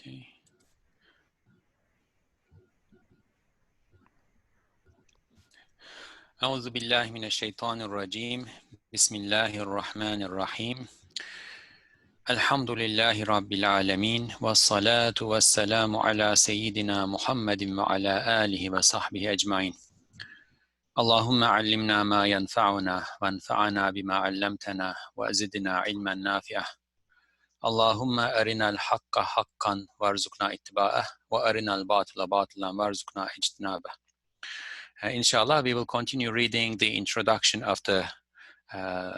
Okay. أعوذ بالله من الشيطان الرجيم بسم الله الرحمن الرحيم الحمد لله رب العالمين والصلاة والسلام على سيدنا محمد وعلى آله وصحبه أجمعين اللهم علمنا ما ينفعنا وانفعنا بما علمتنا وزدنا علما نافعا اللهم أرنا الحق حقا وارزقنا اتباعه وأرنا الباطل باطلا وارزقنا اجتنابه. Inshallah, we will continue reading the introduction of the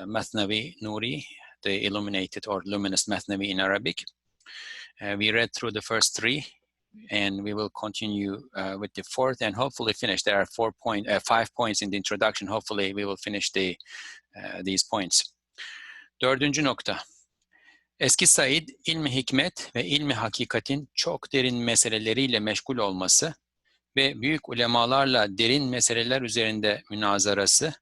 Mathnawi Nuri, the illuminated or luminous Mathnawi in Arabic. We read through the first three, and we will continue with the fourth and hopefully finish. There are 5 points in the introduction. Hopefully, we will finish these points. Dördüncü nokta. Eski Said, ilmi hikmet ve ilmi hakikatin çok derin meseleleriyle meşgul olması ve büyük ulemalarla derin meseleler üzerinde münazarası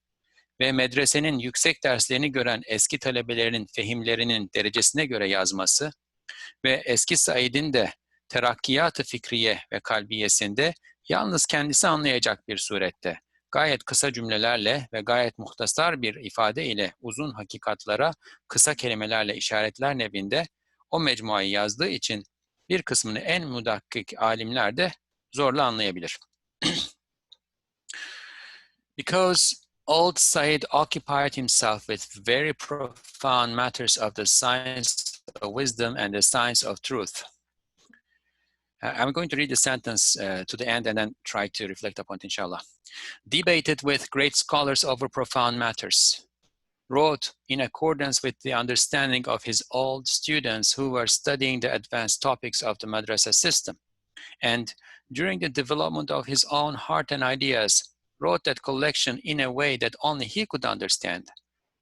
ve medresenin yüksek derslerini gören eski talebelerinin fehimlerinin derecesine göre yazması ve eski Said'in de terakkiyat-ı fikriye ve kalbiyesinde yalnız kendisi anlayacak bir surette, gayet kısa cümlelerle ve gayet muhtasar bir ifade ile uzun hakikatlara kısa kelimelerle işaretler nevinde o mecmuayı yazdığı için bir kısmını en mudakkik alimler de zorla anlayabilir. Because old Said occupied himself with very profound matters of the science of wisdom and the science of truth. I'm going to read the sentence to the end and then try to reflect upon it, inshallah. Debated with great scholars over profound matters. Wrote in accordance with the understanding of his old students who were studying the advanced topics of the madrasa system. And during the development of his own heart and ideas, wrote that collection in a way that only he could understand,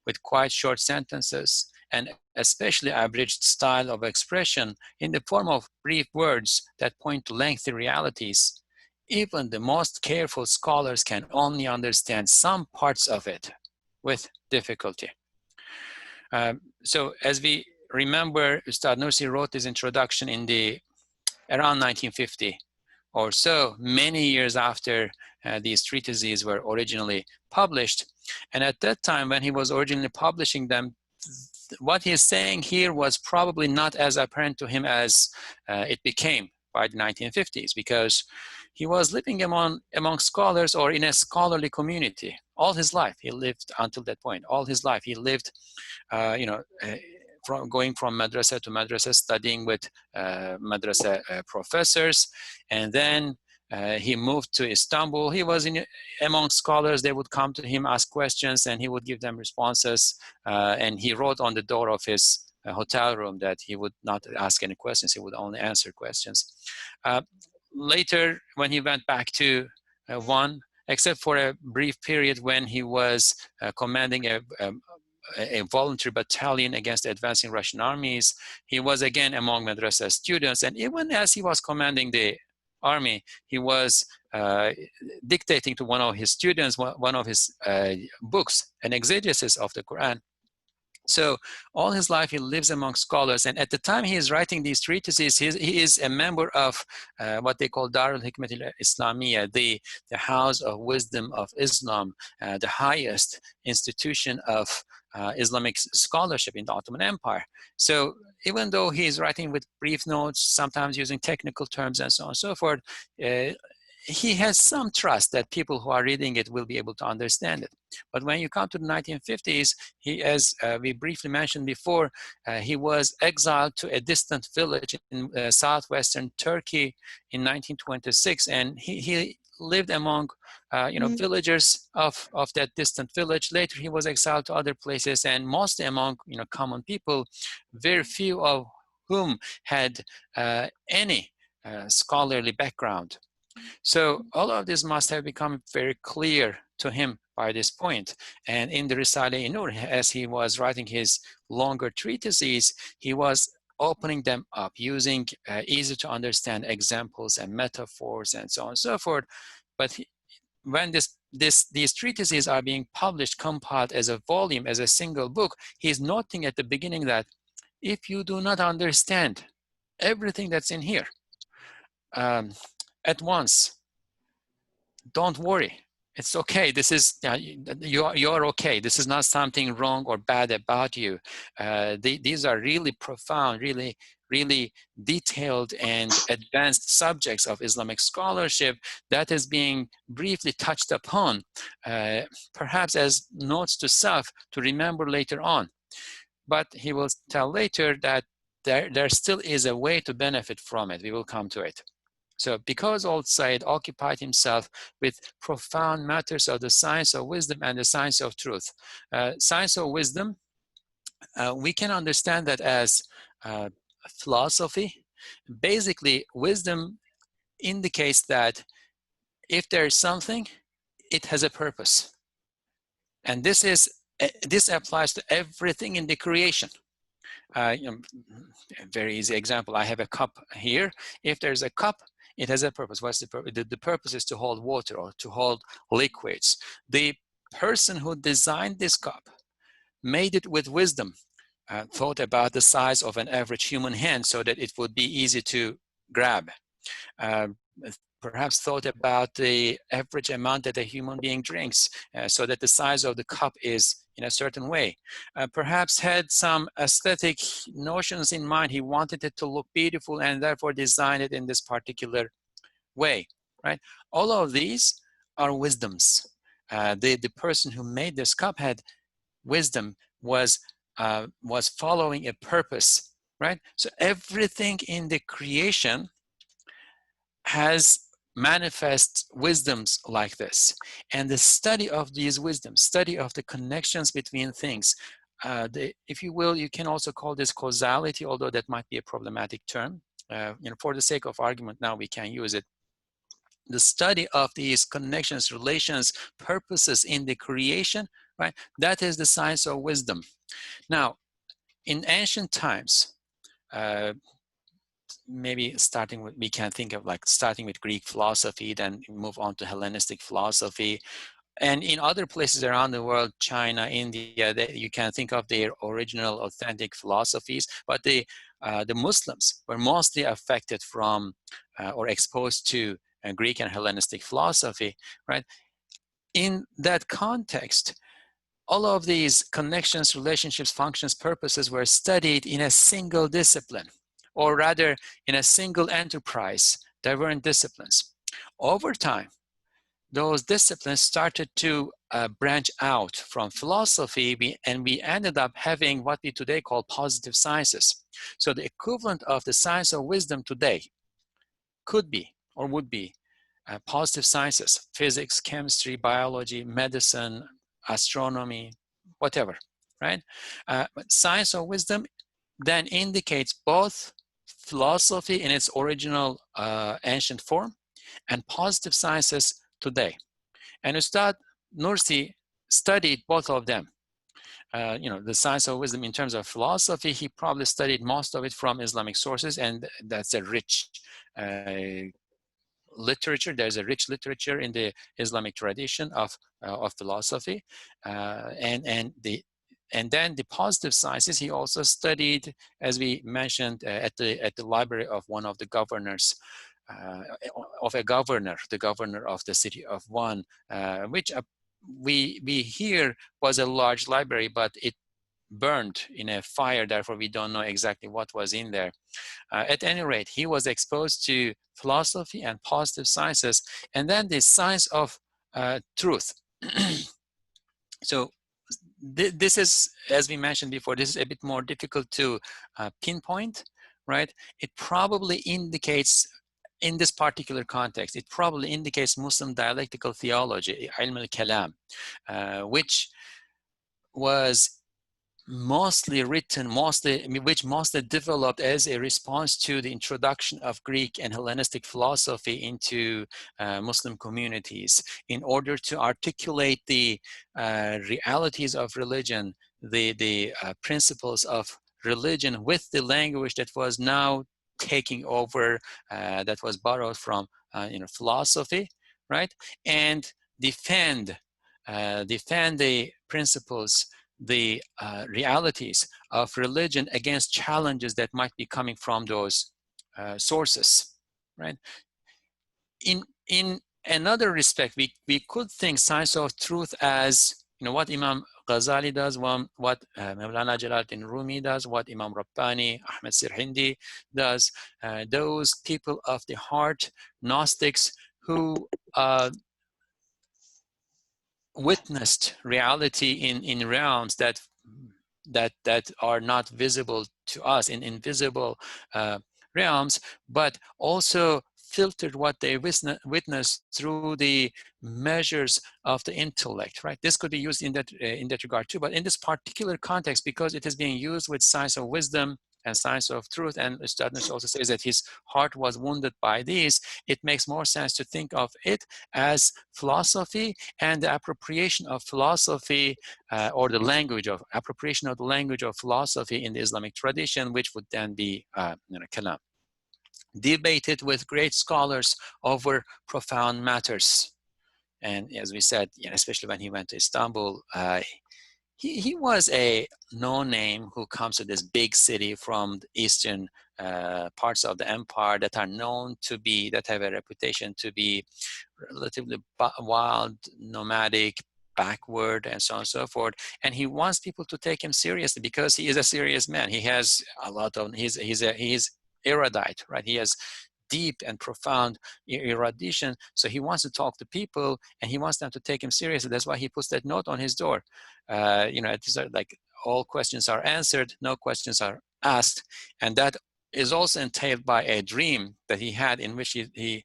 with quite short sentences and especially abridged style of expression in the form of brief words that point to lengthy realities. Even the most careful scholars can only understand some parts of it with difficulty. So as we remember, Ustad Nursi wrote this introduction in around 1950 or so, many years after these treatises were originally published. And at that time, when he was originally publishing them, what he's saying here was probably not as apparent to him as it became by the 1950s, because he was living among scholars or in a scholarly community all his life. He lived until that point. All his life, he lived, going from madrasa to madrasa, studying with madrasa professors, and then he moved to Istanbul. He was among scholars. They would come to him, ask questions, and he would give them responses. And he wrote on the door of his hotel room that he would not ask any questions. He would only answer questions. Later, when he went back to except for a brief period when he was commanding a voluntary battalion against advancing Russian armies, he was again among madrasa students. And even as he was commanding the army, he was dictating to one of his students one of his books, an exegesis of the Quran. So all his life he lives among scholars, and at the time he is writing these treatises, he is a member of what they call Dar al-Hikmat al-Islamiyya, the House of Wisdom of Islam, the highest institution of Islamic scholarship in the Ottoman Empire. So even though he is writing with brief notes, sometimes using technical terms and so on and so forth, he has some trust that people who are reading it will be able to understand it. But when you come to the 1950s, he, as we briefly mentioned before, he was exiled to a distant village in southwestern Turkey in 1926, and he lived among villagers of that distant village. Later, he was exiled to other places, and mostly among common people, very few of whom had any scholarly background. So all of this must have become very clear to him by this point. And in the Risale-i-Nur, as he was writing his longer treatises, he was opening them up, using easy to understand examples and metaphors and so on and so forth. But when these treatises are being published, compiled as a volume, as a single book, he's noting at the beginning that if you do not understand everything that's in here at once. Don't worry. It's okay. This is you're okay. This is not something wrong or bad about you. These are really profound, really detailed and advanced subjects of Islamic scholarship that is being briefly touched upon, perhaps as notes to self to remember later on. But he will tell later that there still is a way to benefit from it. We will come to it. So because old Said occupied himself with profound matters of the science of wisdom and the science of truth. Science of wisdom, we can understand that as philosophy. Basically, wisdom indicates that if there is something, it has a purpose. And this applies to everything in the creation. A very easy example, I have a cup here. If there's a cup, it has a purpose. What's the purpose? The purpose is to hold water or to hold liquids. The person who designed this cup made it with wisdom, thought about the size of an average human hand so that it would be easy to grab. Perhaps thought about the average amount that a human being drinks so that the size of the cup is in a certain way. Perhaps had some aesthetic notions in mind. He wanted it to look beautiful and therefore designed it in this particular way, right? All of these are wisdoms. The person who made this cup had wisdom, was following a purpose, right? So everything in the creation has manifest wisdoms like this. And the study of these wisdoms, study of the connections between things, if you will, you can also call this causality, although that might be a problematic term. For the sake of argument now, we can use it. The study of these connections, relations, purposes in the creation, right? That is the science of wisdom. Now, in ancient times, maybe starting with, we can think of like starting with Greek philosophy, then move on to Hellenistic philosophy. And in other places around the world, China, India, you can think of their original authentic philosophies, but the Muslims were mostly affected from or exposed to Greek and Hellenistic philosophy, right? In that context, all of these connections, relationships, functions, purposes were studied in a single discipline, or rather in a single enterprise. There weren't disciplines. Over time, those disciplines started to branch out from philosophy, and we ended up having what we today call positive sciences. So the equivalent of the science of wisdom today could be or would be positive sciences: physics, chemistry, biology, medicine, astronomy, whatever, right? But science of wisdom then indicates both philosophy in its original ancient form and positive sciences today. And Ustad Nursi studied both of them. The science of wisdom in terms of philosophy, he probably studied most of it from Islamic sources, and that's a rich literature. There's a rich literature in the Islamic tradition of philosophy, and then the positive sciences he also studied, as we mentioned, at the library of one of the governors, the governor of the city of Van, which we hear was a large library, but it burned in a fire, therefore we don't know exactly what was in there. At any rate, he was exposed to philosophy and positive sciences, and then the science of truth. So this is, as we mentioned before, this is a bit more difficult to pinpoint, right? It probably indicates, in this particular context, it probably indicates Muslim dialectical theology, ilm al-kalam, which was mostly developed as a response to the introduction of Greek and Hellenistic philosophy into Muslim communities in order to articulate the realities of religion, the principles of religion with the language that was now taking over, that was borrowed from philosophy, right? And defend the principles, the realities of religion against challenges that might be coming from those sources, right? In another respect, we could think science of truth as, you know, what Imam Ghazali does, what Mawlana Jalaluddin Rumi does, what Imam Rabbani, Ahmed Sirhindi does, those people of the heart, Gnostics, who witnessed reality in realms that are not visible to us, in invisible realms, but also filtered what they witnessed through the measures of the intellect, right? This could be used in that regard too, but in this particular context, because it is being used with science of wisdom and science of truth, and Ustad Nursi also says that his heart was wounded by these, it makes more sense to think of it as philosophy and the appropriation of philosophy, or the language of appropriation of the language of philosophy in the Islamic tradition, which would then be kalam, debated with great scholars over profound matters. And as we said, especially when he went to Istanbul, he was a no-name who comes to this big city from the eastern parts of the empire that are known to be, that have a reputation to be relatively wild, nomadic, backward, and so on and so forth. And he wants people to take him seriously because he is a serious man. He has a lot of, he's erudite, right? He has deep and profound erudition. So he wants to talk to people and he wants them to take him seriously. That's why he puts that note on his door. It's like all questions are answered, no questions are asked. And that is also entailed by a dream that he had in which he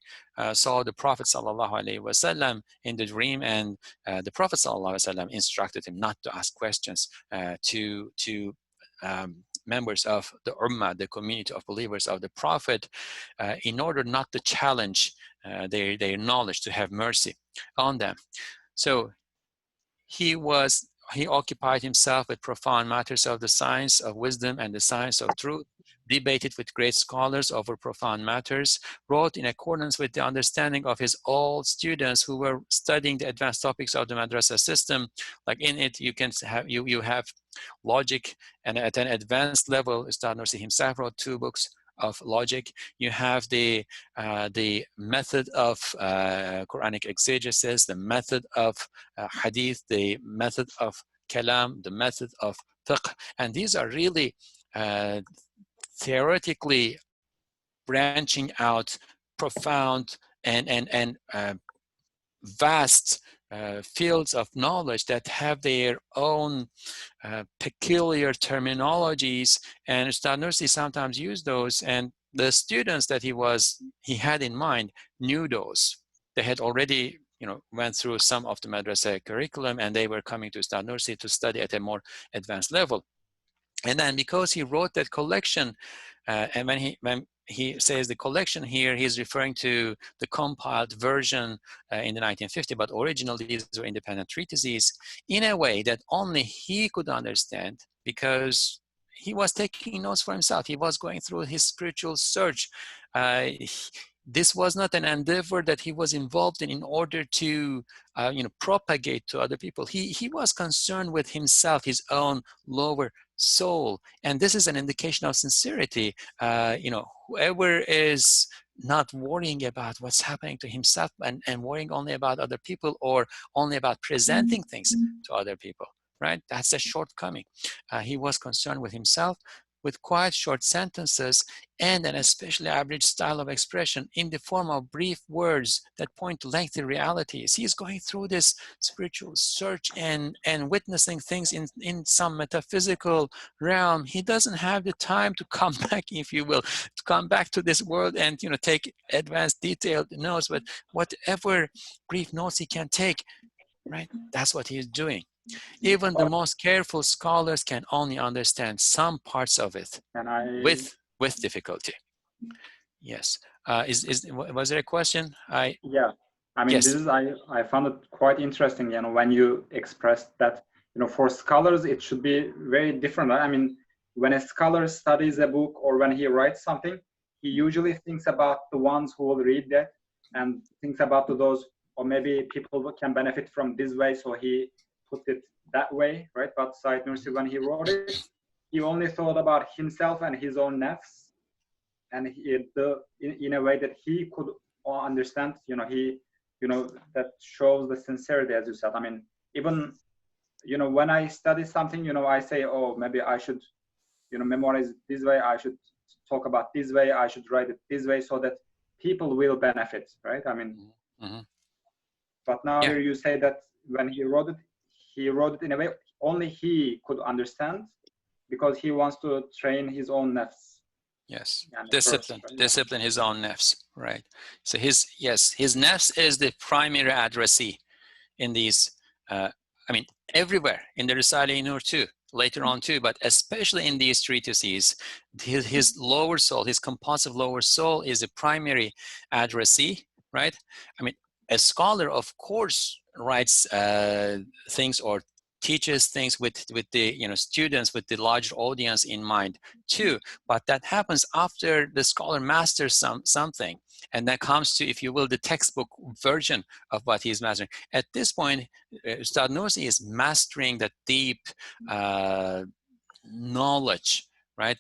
saw the Prophet ﷺ in the dream, and the Prophet ﷺ instructed him not to ask questions to members of the Ummah, the community of believers of the Prophet, in order not to challenge their knowledge, to have mercy on them. So he occupied himself with profound matters of the science of wisdom and the science of truth, debated with great scholars over profound matters, wrote in accordance with the understanding of his old students who were studying the advanced topics of the madrasa system. Like in it, you can have you have logic, and at an advanced level, Ustad Nursi himself wrote 2 books of logic. You have the method of Quranic exegesis, the method of hadith, the method of kalam, the method of fiqh, and these are really theoretically branching out profound and vast fields of knowledge that have their own peculiar terminologies, and Ustad Nursi sometimes used those, and the students that he had in mind knew those. They had already went through some of the madrasa curriculum, and they were coming to Ustad Nursi to study at a more advanced level. And then because he wrote that collection, and when he says the collection here, he's referring to the compiled version in the 1950s, but originally these were independent treatises in a way that only he could understand, because he was taking notes for himself. He was going through his spiritual search. This was not an endeavor that he was involved in order to propagate to other people. He was concerned with himself, his own lower soul, and this is an indication of sincerity. Whoever is not worrying about what's happening to himself and worrying only about other people, or only about presenting things to other people, right? That's a shortcoming. He was concerned with himself, with quite short sentences and an especially average style of expression in the form of brief words that point to lengthy realities. He is going through this spiritual search and witnessing things in some metaphysical realm. He doesn't have the time to come back, if you will, to come back to this world and take advanced detailed notes, but whatever brief notes he can take, right? That's what he is doing. Even the most careful scholars can only understand some parts of it with difficulty. Yes. Was there a question? Yeah. I mean, yes. This is I found it quite interesting. When you expressed that, for scholars it should be very different. I mean, when a scholar studies a book or when he writes something, he usually thinks about the ones who will read that and thinks about those, or maybe people can benefit from this way, so he put it that way, right? But Said Nursi, when he wrote it, he only thought about himself and his own nafs. and in a way that he could understand, that shows the sincerity, as you said. I mean, even, when I study something, I say, oh, maybe I should, memorize it this way, I should talk about this way, I should write it this way, so that people will benefit, right? I mean, but now Yeah. here you say that when he wrote it in a way only he could understand, because he wants to train his own nafs. Yes, Yani discipline, first, right? discipline his own nafs, right? So his nafs is the primary addressee in these, I mean, everywhere in the Risale-i-Nur too, later on too, but especially in these treatises, his lower soul, his compulsive lower soul is a primary addressee, right? I mean, a scholar, of course, writes things or teaches things with the students, with the larger audience in mind too, but that happens after the scholar masters something, and that comes to, if you will, the textbook version of what he's mastering. At this point, Ustad Nursi is mastering that deep knowledge, right?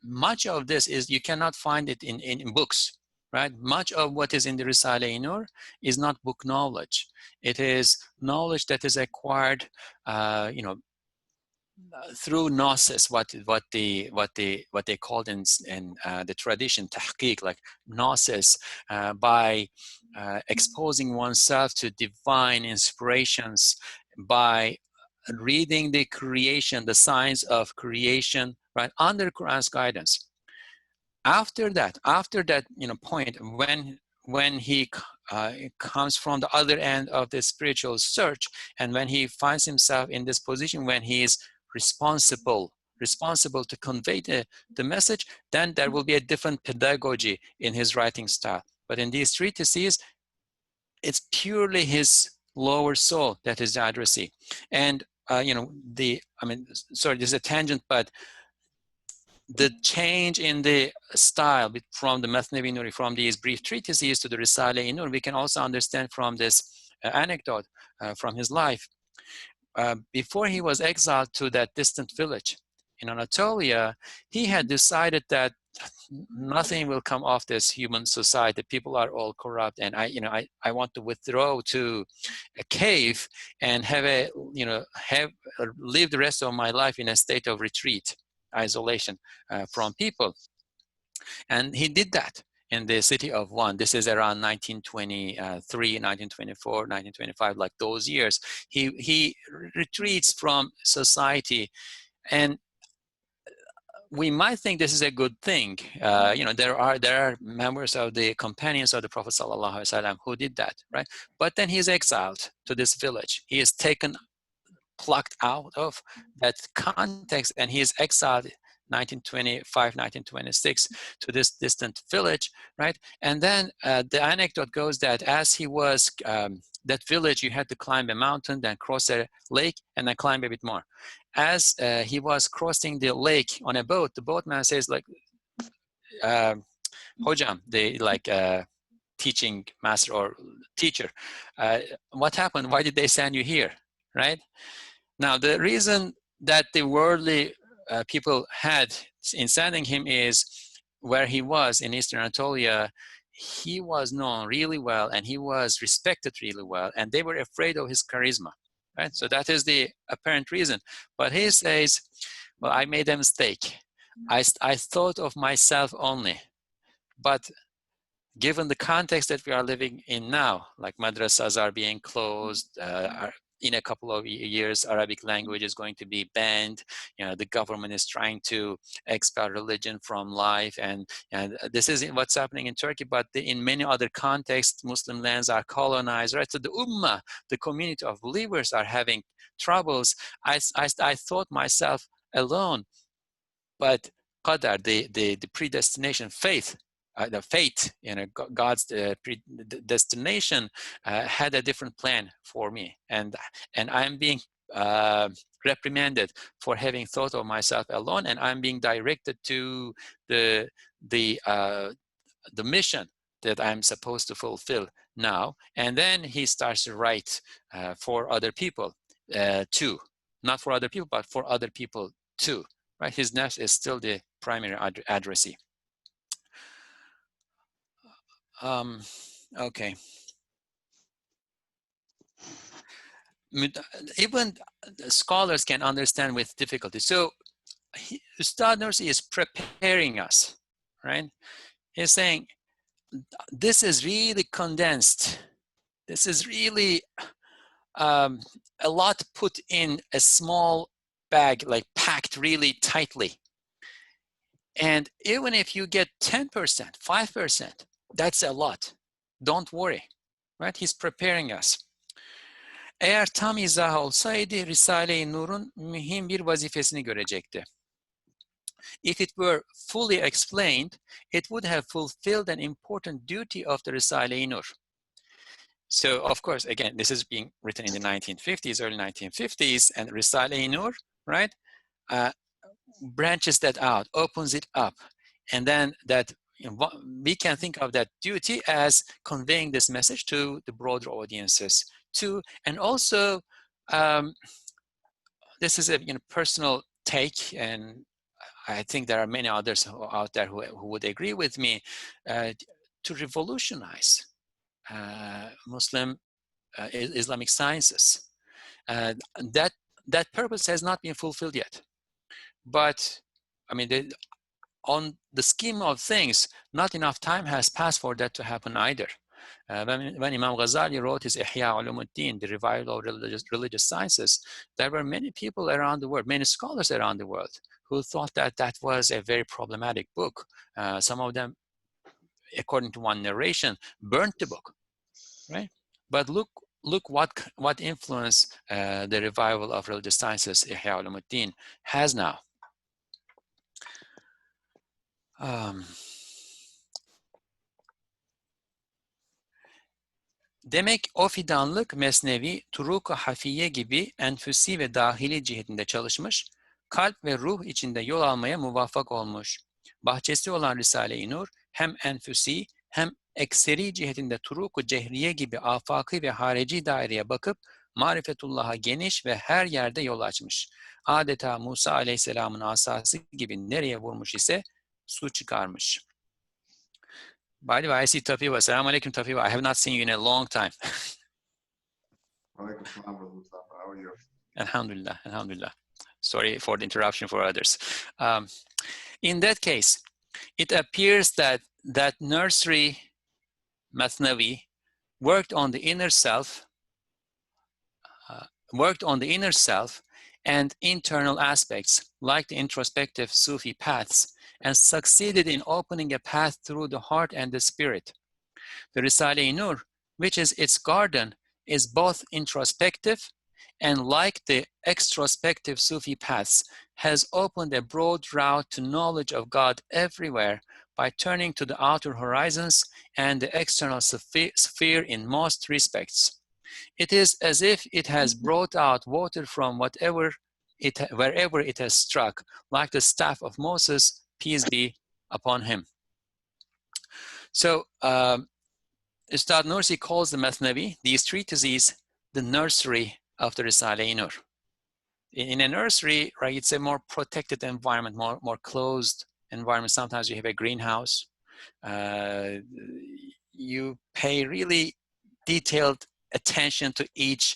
Much of this is, you cannot find it in books, right? Much of what is in the Risale-i-Nur is not book knowledge. It is knowledge that is acquired, through gnosis, what they called in the tradition tahqiq, like gnosis, by exposing oneself to divine inspirations, by reading the creation, the signs of creation, right, under Quran's guidance. After that point, when he comes from the other end of the spiritual search, and when he finds himself in this position when he is responsible to convey the message, then there will be a different pedagogy in his writing style. But in these treatises, it's purely his lower soul that is the addressee. And sorry, this is a tangent, but the change in the style from the Mathnawi Nuri, from these brief treatises to the Risale-i-Nur, we can also understand from this anecdote from his life. Before he was exiled to that distant village in Anatolia, he had decided that nothing will come of this human society. People are all corrupt, and I want to withdraw to a cave and live the rest of my life in a state of retreat, isolation from people. And he did that in the city of Van. This is around 1923, 1924, 1925, like those years. He retreats from society, and we might think this is a good thing. There are members of the companions of the Prophet ﷺ who did that, right? But then he's exiled to this village. He is plucked out of that context, and he is exiled 1925, 1926 to this distant village, right? And then the anecdote goes that as he was, that village, you had to climb a mountain, then cross a lake, and then climb a bit more. As he was crossing the lake on a boat, the boatman says, like, Hojam, teaching master or teacher, what happened? Why did they send you here, right? Now, the reason that the worldly people had in sending him is where he was in Eastern Anatolia, he was known really well and he was respected really well, and they were afraid of his charisma, right? So that is the apparent reason. But he says, well, I made a mistake. I thought of myself only. But given the context that we are living in now, like madrasas are being closed, in a couple of years, Arabic language is going to be banned. The government is trying to expel religion from life, and this is what's happening in Turkey. But in many other contexts, Muslim lands are colonized, right? So the ummah, the community of believers, are having troubles. I thought myself alone, but qadar, the predestination, faith. The fate, God's predestination had a different plan for me, and I'm being reprimanded for having thought of myself alone, and I'm being directed to the mission that I'm supposed to fulfill now. And then he starts to write for other people too, not for other people, but for other people too. Right? His nafs is still the primary addressee. Okay. Even scholars can understand with difficulty. So Ustad Nursi is preparing us, right? He's saying, this is really condensed. This is really a lot put in a small bag, like packed really tightly. And even if you get 10%, 5%, that's a lot. Don't worry, right? He's preparing us. Eğer tam izah olsaydı Risale-i Nur'un mühim bir vazifesini görecekti. If it were fully explained, it would have fulfilled an important duty of the Risale-i Nur. So, of course, again, this is being written in the 1950s, early 1950s, and Risale-i Nur, right, branches that out, opens it up, and then that we can think of that duty as conveying this message to the broader audiences too. And also, this is a personal take, and I think there are many others out there who would agree with me, to revolutionize Muslim Islamic sciences. That purpose has not been fulfilled yet. But I mean, on the scheme of things, not enough time has passed for that to happen either. When Imam Ghazali wrote his Ihya Ulumuddin, the revival of religious sciences, there were many people around the world, many scholars around the world, who thought that that was a very problematic book. Some of them, according to one narration, burnt the book, right? But look what influence the revival of religious sciences, Ihya Ulumuddin, has now. Demek o fidanlık Mesnevi, Turuk-u Hafiye gibi enfüsi ve dahili cihetinde çalışmış, kalp ve ruh içinde yol almaya muvaffak olmuş. Bahçesi olan Risale-i Nur hem enfüsi hem ekseri cihetinde Turuk-u Cehriye gibi afaki ve harici daireye bakıp marifetullah'a geniş ve her yerde yol açmış. Adeta Musa Aleyhisselam'ın asası gibi nereye vurmuş ise su çıkarmış. By the way, I see Tafiwa. Assalamu alaikum, Tafiwa. I have not seen you in a long time. How are you? Alhamdulillah, alhamdulillah. Sorry for the interruption for others. In that case, it appears that that nursery Mathnawi worked on the inner self, and internal aspects like the introspective Sufi paths, and succeeded in opening a path through the heart and the spirit. The Risale-i Nur, which is its garden, is both introspective and, like the extrospective Sufi paths, has opened a broad route to knowledge of God everywhere by turning to the outer horizons and the external sphere in most respects. It is as if it has brought out water from wherever it has struck, like the staff of Moses, peace be upon him. So, Ustad Nursi calls the Mathnawi, these treatises, the nursery of the Risale-i Nur. In a nursery, right, it's a more protected environment, more closed environment. Sometimes you have a greenhouse. You pay really detailed attention to each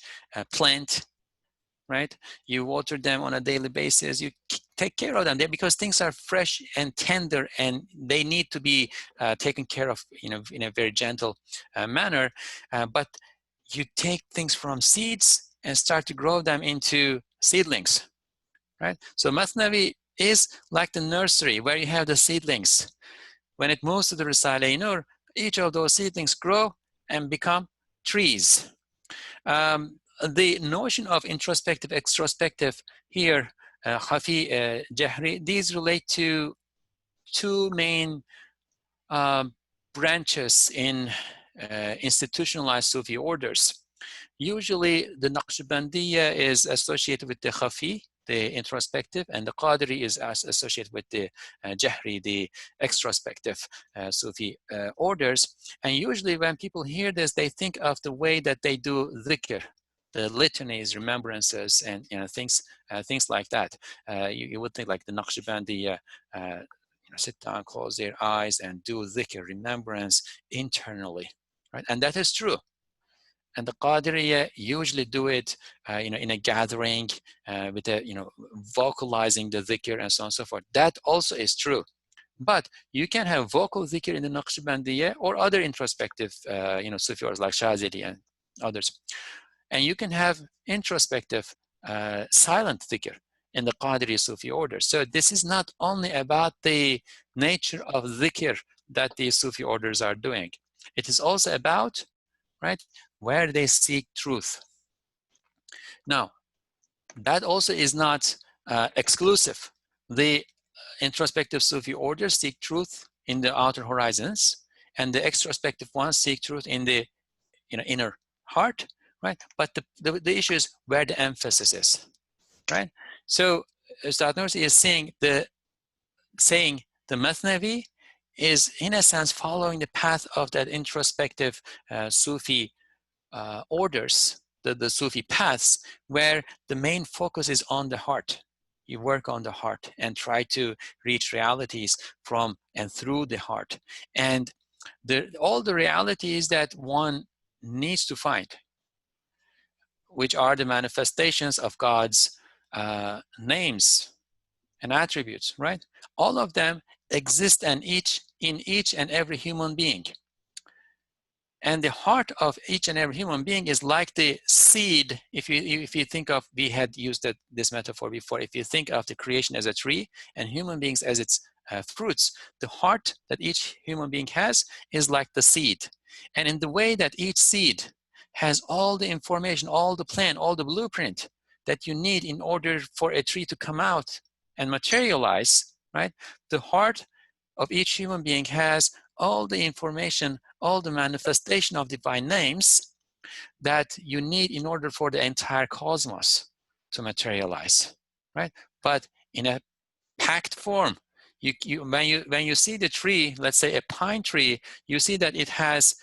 plant, right? You water them on a daily basis. You take care of them because things are fresh and tender, and they need to be taken care of, in a very gentle manner. But you take things from seeds and start to grow them into seedlings, right? So Mathnawi is like the nursery where you have the seedlings. When it moves to the Risale-i Nur, each of those seedlings grow and become trees. The notion of introspective, extrospective here, Khafi, Jahri, these relate to two main branches in institutionalized Sufi orders. Usually the Naqshbandiya is associated with the Khafi, the introspective, and the Qadri is associated with the Jahri, the extrospective Sufi orders. And usually when people hear this, they think of the way that they do dhikr, the litanies, remembrances, and things like that. You would think like the Naqshbandiya sit down, close their eyes, and do dhikr, remembrance internally, right? And that is true. And the Qadiriyya usually do it, in a gathering with vocalizing the dhikr and so on and so forth. That also is true. But you can have vocal dhikr in the Naqshbandiyya or other introspective, Sufi orders like Shazili and others. And you can have introspective, silent dhikr in the Qadiri Sufi order. So this is not only about the nature of dhikr that the Sufi orders are doing. It is also about, right, where they seek truth. Now, that also is not exclusive. The introspective Sufi orders seek truth in the outer horizons, and the extrospective ones seek truth in the inner heart, right? But the issue is where the emphasis is, right? So Ustad Nursi is saying the Mathnawi is in a sense following the path of that introspective Sufi orders, the Sufi paths, where the main focus is on the heart. You work on the heart and try to reach realities from and through the heart. And all the realities that one needs to find, which are the manifestations of God's names and attributes, right? All of them exist in each and every human being. And the heart of each and every human being is like the seed. If you think of, we had used this metaphor before, if you think of the creation as a tree and human beings as its fruits, the heart that each human being has is like the seed. And in the way that each seed has all the information, all the plan, all the blueprint that you need in order for a tree to come out and materialize, right? The heart of each human being has all the information, all the manifestation of divine names that you need in order for the entire cosmos to materialize, right? But in a packed form. When you see the tree, let's say a pine tree, you see that it has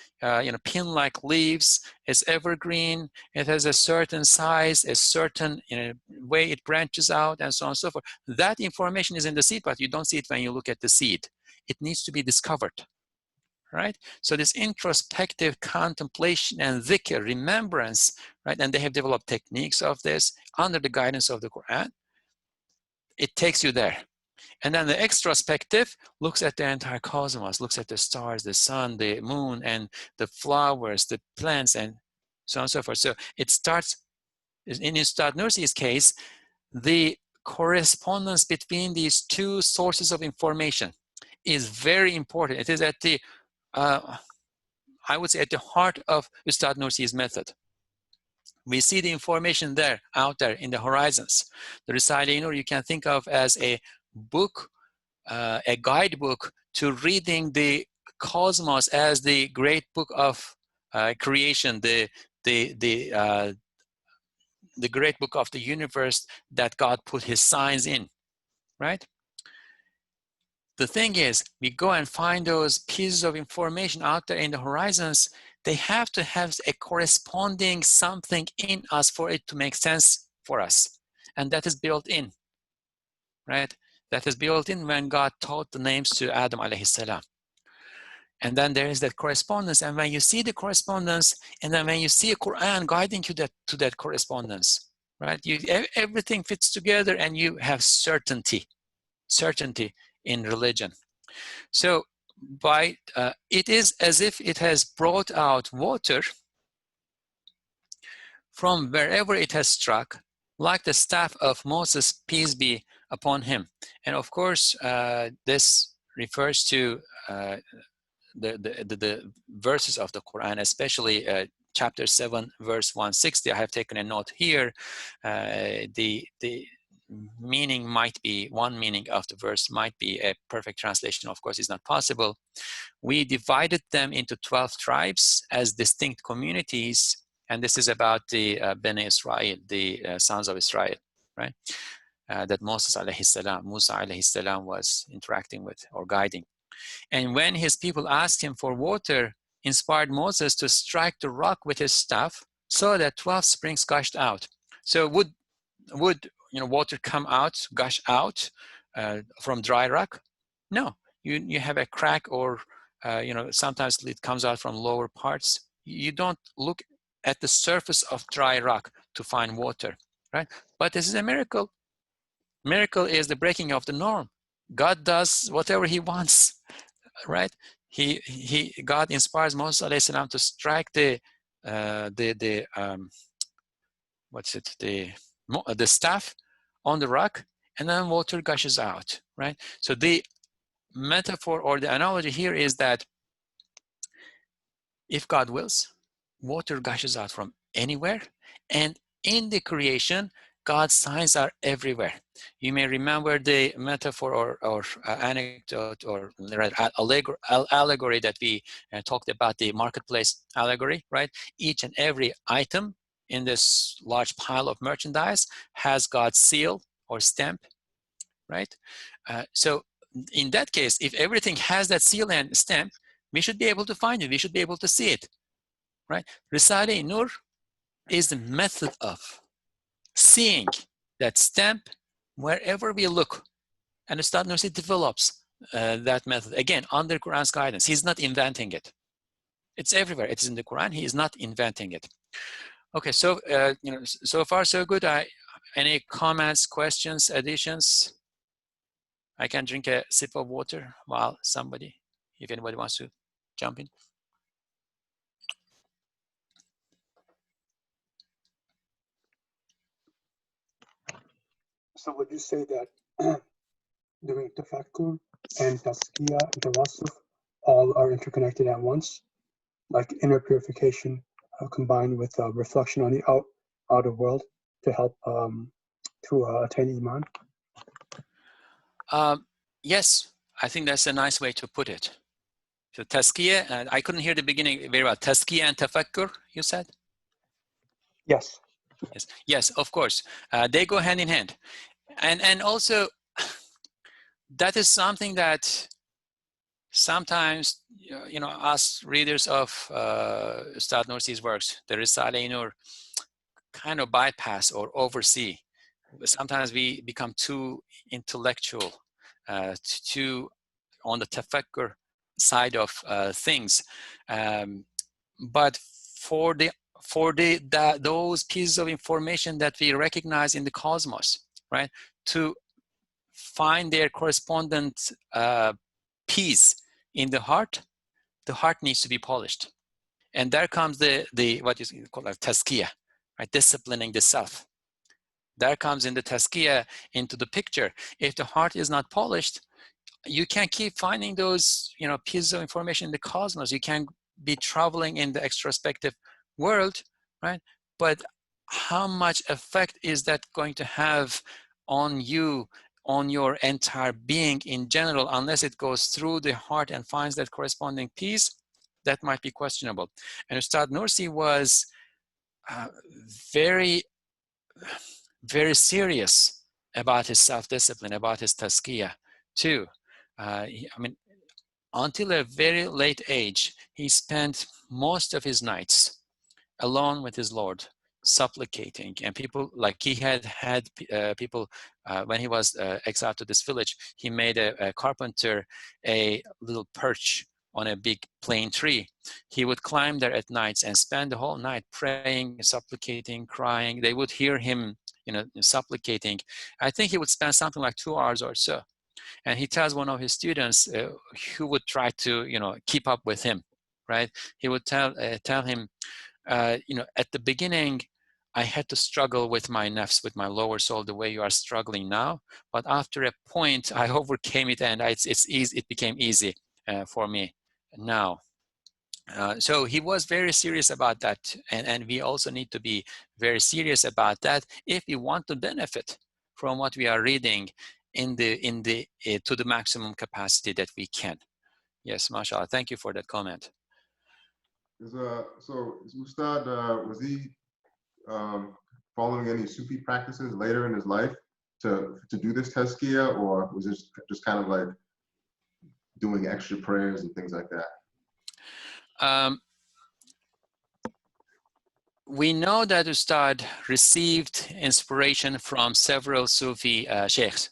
pin-like leaves, it's evergreen, it has a certain size, a certain way it branches out, and so on and so forth. That information is in the seed, but you don't see it when you look at the seed. It needs to be discovered, right? So this introspective contemplation and dhikr, remembrance, right? And they have developed techniques of this under the guidance of the Quran. It takes you there. And then the extrospective looks at the entire cosmos, looks at the stars, the sun, the moon, and the flowers, the plants, and so on and so forth. So it starts, in Ustad Nursi's case, the correspondence between these two sources of information is very important. It is at the, I would say, at the heart of Ustad Nursi's method. We see the information there, out there in the horizons. The Risale-i-Nur you can think of as a book, a guidebook to reading the cosmos as the great book of creation, the great book of the universe that God put his signs in, right? The thing is, we go and find those pieces of information out there in the horizons. They have to have a corresponding something in us for it to make sense for us. And that is built in, right? That is built in when God taught the names to Adam alayhi salam. And then there is that correspondence. And when you see the correspondence, and then when you see a Quran guiding you to that correspondence, right? Everything fits together and you have certainty in religion. So it is as if it has brought out water from wherever it has struck, like the staff of Moses, peace be upon him. And of course, this refers to the verses of the Quran, especially chapter 7, verse 160. I have taken a note here. The meaning might be, one meaning of the verse might be a perfect translation, of course, is not possible. We divided them into 12 tribes as distinct communities, and this is about the Bnei Israel, the sons of Israel, right? That Musa alayhi salam was interacting with or guiding. And when his people asked him for water, inspired Moses to strike the rock with his staff so that 12 springs gushed out. So would water come out, gush out from dry rock? No, you have a crack, or you know, sometimes it comes out from lower parts. You don't look at the surface of dry rock to find water, right? But this is a miracle. Miracle is the breaking of the norm. God does whatever he wants, right? God inspires Moses alayhi salam to strike the staff on the rock, and then water gushes out, right? So the metaphor or the analogy here is that if God wills, water gushes out from anywhere, and in the creation, God's signs are everywhere. You may remember the metaphor or anecdote or allegory that we talked about, the marketplace allegory, right? Each and every item in this large pile of merchandise has God's seal or stamp, right? So in that case, if everything has that seal and stamp, we should be able to find it. We should be able to see it, right? Risale-i-Nur is the method of seeing that stamp wherever we look. And Ustad Nursi develops that method, again, under Quran's guidance. He's not inventing it. It's everywhere. It's in the Quran. He is not inventing it. Okay, so you know, so far so good. Any comments, questions, additions? I can drink a sip of water while if anybody wants to jump in. So would you say that doing tafakkur and tazkiyah and tawassuf all are interconnected at once, like inner purification combined with reflection on the outer world to help to attain iman? Yes, I think that's a nice way to put it. So tazkiyah, and I couldn't hear the beginning very well. Tazkiyah and tafakkur, you said? Yes. Yes, yes, of course. They go hand in hand. And also, that is something that sometimes, you know, us readers of Ustad Nursi's works, the Risale-i-Nur, kind of bypass or oversee. Sometimes we become too intellectual, too on the tafakkur side of things. But for those pieces of information that we recognize in the cosmos, right, to find their correspondent piece in the heart needs to be polished. And there comes the what is called like tazkiyah, right? Disciplining the self. There comes in the tazkiyah into the picture. If the heart is not polished, you can keep finding those, you know, pieces of information in the cosmos. You can be traveling in the extrospective world, right? But how much effect is that going to have on you, on your entire being in general, unless it goes through the heart and finds that corresponding piece? That might be questionable. And Ustad Nursi was very, very serious about his self-discipline, about his tazkiyah too. I mean, until a very late age, he spent most of his nights alone with his Lord, supplicating. And people, like he had people, when he was exiled to this village, he made a carpenter a little perch on a big plane tree. He would climb there at nights and spend the whole night praying, supplicating, crying. They would hear him, you know, supplicating. I think he would spend something like 2 hours or so. And he tells one of his students who would try to, you know, keep up with him, right? He would tell him, you know, at the beginning, I had to struggle with my nafs, with my lower soul, the way you are struggling now. But after a point, I overcame it, and it's easy. It became easy for me now. So he was very serious about that, and we also need to be very serious about that if we want to benefit from what we are reading to the maximum capacity that we can. Yes, mashallah. Thank you for that comment. So Ustad, was he following any Sufi practices later in his life to do this tazkiyah, or was it just kind of like doing extra prayers and things like that? We know that Ustad received inspiration from several Sufi sheikhs.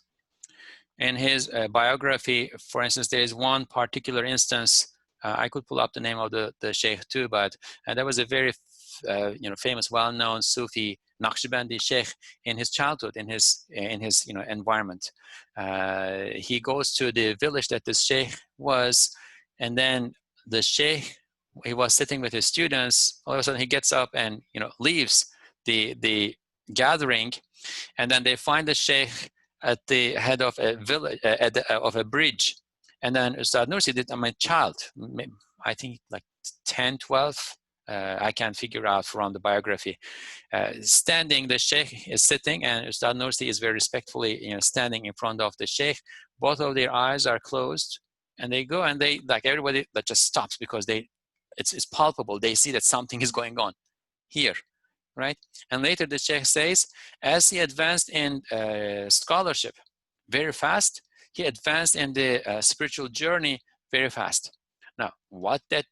in his biography, for instance, there is one particular instance. I could pull up the name of the sheikh too, but that was a very famous, well-known Sufi Naqshbandi sheikh in his childhood, in his environment. He goes to the village that this sheikh was, and then the sheikh, he was sitting with his students. All of a sudden, he gets up and leaves the gathering, and then they find the sheikh at the head of a village, of a bridge. And then Ustad Nursi did, child, I think like 10, 12, I can't figure out from the biography. Standing, the sheikh is sitting, and Ustad Nursi is very respectfully standing in front of the sheikh. Both of their eyes are closed, and they go, and they, like everybody, that just stops because it's palpable. They see that something is going on here. Right? And later the sheikh says, as he advanced in scholarship very fast, he advanced in the spiritual journey very fast. Now, what that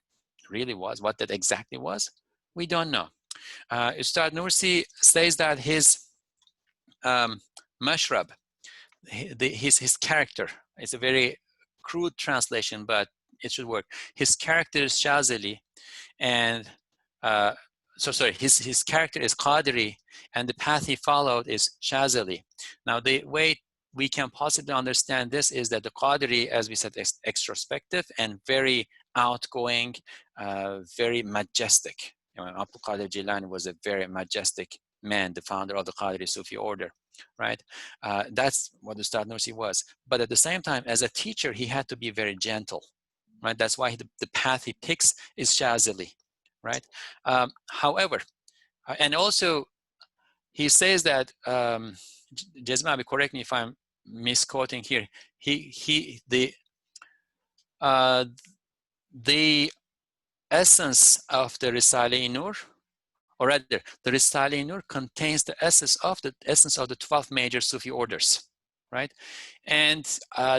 really was, what that exactly was, we don't know. Ustad Nursi says that his mashrab, his character, it's a very crude translation, but it should work. His character is Shazali, and his character is Qadiri, and the path he followed is Shazali. Now, the way we can possibly understand this is that the Qadiri, as we said, is extrospective and very outgoing, very majestic. Abdul Qadir Jilani was a very majestic man, the founder of the Qadiri Sufi order, right? That's what Ustad Nursi was. But at the same time, as a teacher, he had to be very gentle, right? That's why the path he picks is Shazali. Right. However, and also he says that Jazmabi, correct me if I'm misquoting here. The essence of the Risale-i-Nur, or rather, the Risale-i-Nur contains the essence of the 12 major Sufi orders, right? And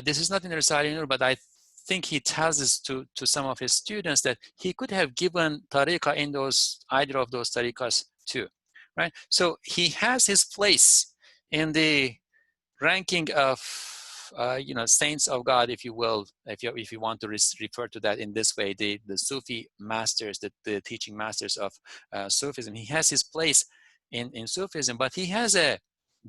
this is not in the Risale-i-Nur, but I think he tells this to some of his students that he could have given tariqah in either of those tariqahs too, right? So he has his place in the ranking of saints of God, if you will, if you want to refer to that in this way, the Sufi masters, the teaching masters of Sufism. He has his place in Sufism, but he has a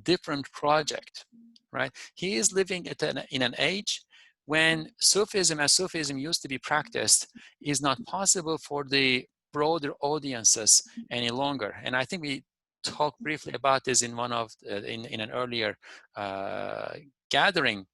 different project, right? He is living in an age when Sufism, as Sufism used to be practiced, is not possible for the broader audiences any longer. And I think we talked briefly about this in in an earlier gathering.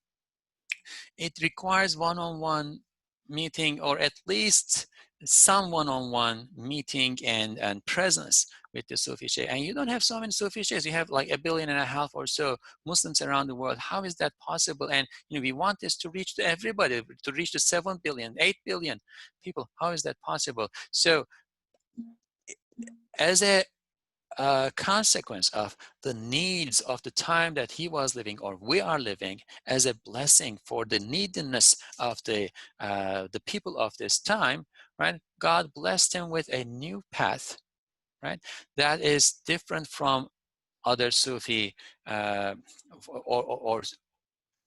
It requires one-on-one meeting, or at least some one-on-one meeting and presence with the Sufi Sheikh. And you don't have so many Sufi Sheikhs. You have like 1.5 billion or so Muslims around the world. How is that possible? And we want this to reach to everybody, to reach to 7 billion, 8 billion people. How is that possible? So as a consequence of the needs of the time that he was living, or we are living, as a blessing for the neediness of the people of this time, right? God blessed him with a new path, right? That is different from other Sufi or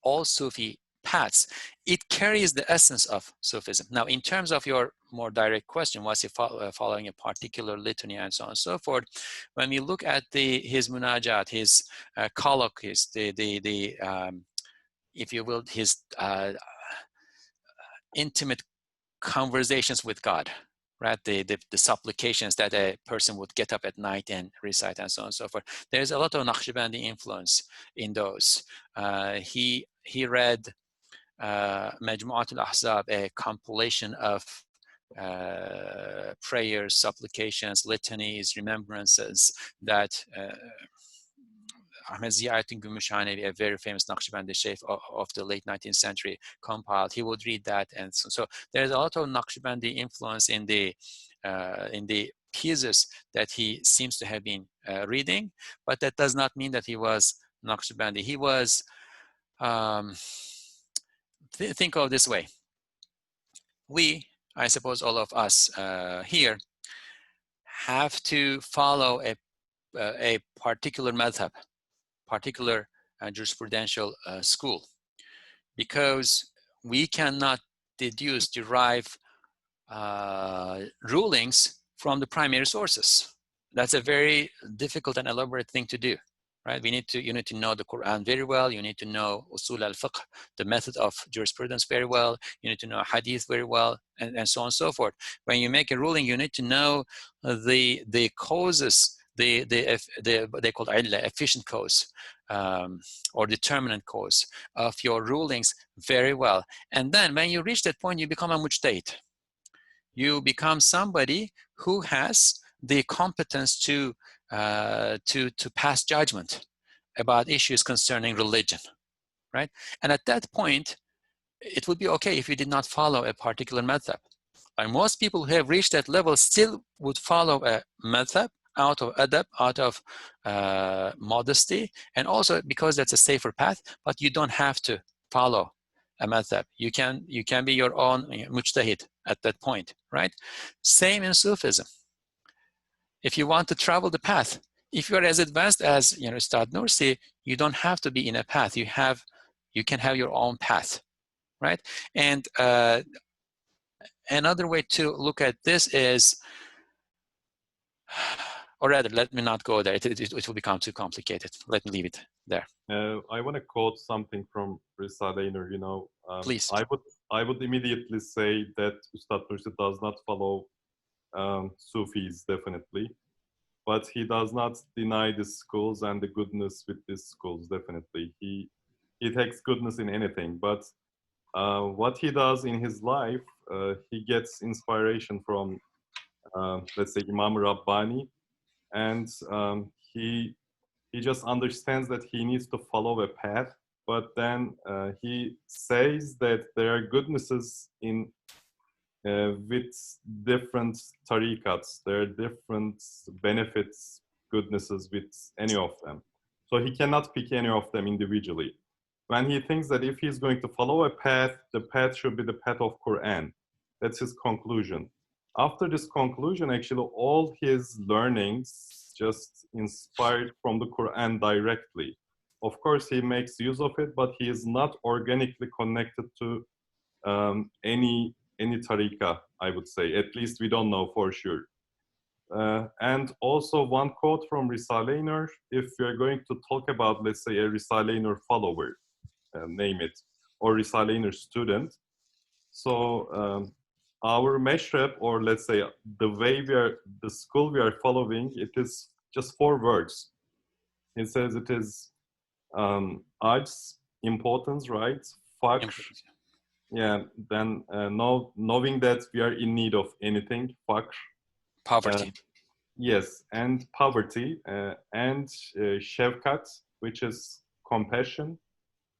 all Sufi paths. It carries the essence of Sufism. Now, in terms of your more direct question, was he following a particular litany and so on and so forth? When we look at his munajat, his colloquies, if you will, his intimate conversations with God, right? The supplications that a person would get up at night and recite and so on and so forth. There's a lot of Naqshbandi influence in those. He read Majmu'at al-Ahzab, a compilation of prayers, supplications, litanies, remembrances that Ahmed Ziauddin Gumushani, a very famous Naqshbandi sheikh of the late 19th century, compiled. He would read that, and so there's a lot of Naqshbandi influence in the pieces that he seems to have been reading, but that does not mean that he was Naqshbandi. He was. Think of it this way. We, I suppose all of us here, have to follow a particular madhab, particular jurisprudential school. because we cannot derive rulings from the primary sources. That's a very difficult and elaborate thing to do, right? You need to know the Quran very well. You need to know usul al-fiqh, the method of jurisprudence, very well. You need to know hadith very well, and so on and so forth. When you make a ruling, you need to know the causes, they call illah, efficient cause, or determinant cause of your rulings very well. And then when you reach that point, you become a mujtahid. You become somebody who has the competence to pass judgment about issues concerning religion, right? And at that point, it would be okay if you did not follow a particular madhab. And most people who have reached that level still would follow a madhab out of adab, out of modesty, and also because that's a safer path, but you don't have to follow a madhab. You can be your own mujtahid at that point, right? Same in Sufism. If you want to travel the path, if you're as advanced as Ustad Nursi, you don't have to be in a path. You can have your own path, right? And another way to look at this is, or rather, let me not go there. It will become too complicated. Let me leave it there. I want to quote something from Risale-i-Nur. Please. I would immediately say that Ustad Nursi does not follow Sufis, definitely, but he does not deny the schools and the goodness with these schools, definitely. He takes goodness in anything, but what he does in his life, he gets inspiration from, let's say, Imam Rabbani, and he just understands that he needs to follow a path, but then he says that there are goodnesses in with different tariqats. There are different benefits, goodnesses with any of them. So he cannot pick any of them individually. When he thinks that if he's going to follow a path, the path should be the path of Quran. That's his conclusion. After this conclusion, actually, all his learnings just inspired from the Quran directly. Of course, he makes use of it, but he is not organically connected to any tariqah, I would say. At least we don't know for sure. And also one quote from Risale-i-Nur, if we're going to talk about, let's say, a Risale-i-Nur follower, name it, or Risale-i-Nur student. So our mashrab, or let's say the school we are following, it is just 4 words. It says it is ajz, importance, right? Faqr, yeah, then knowing that we are in need of anything, faqr. Poverty. Yes, and poverty, and shefkat, which is compassion,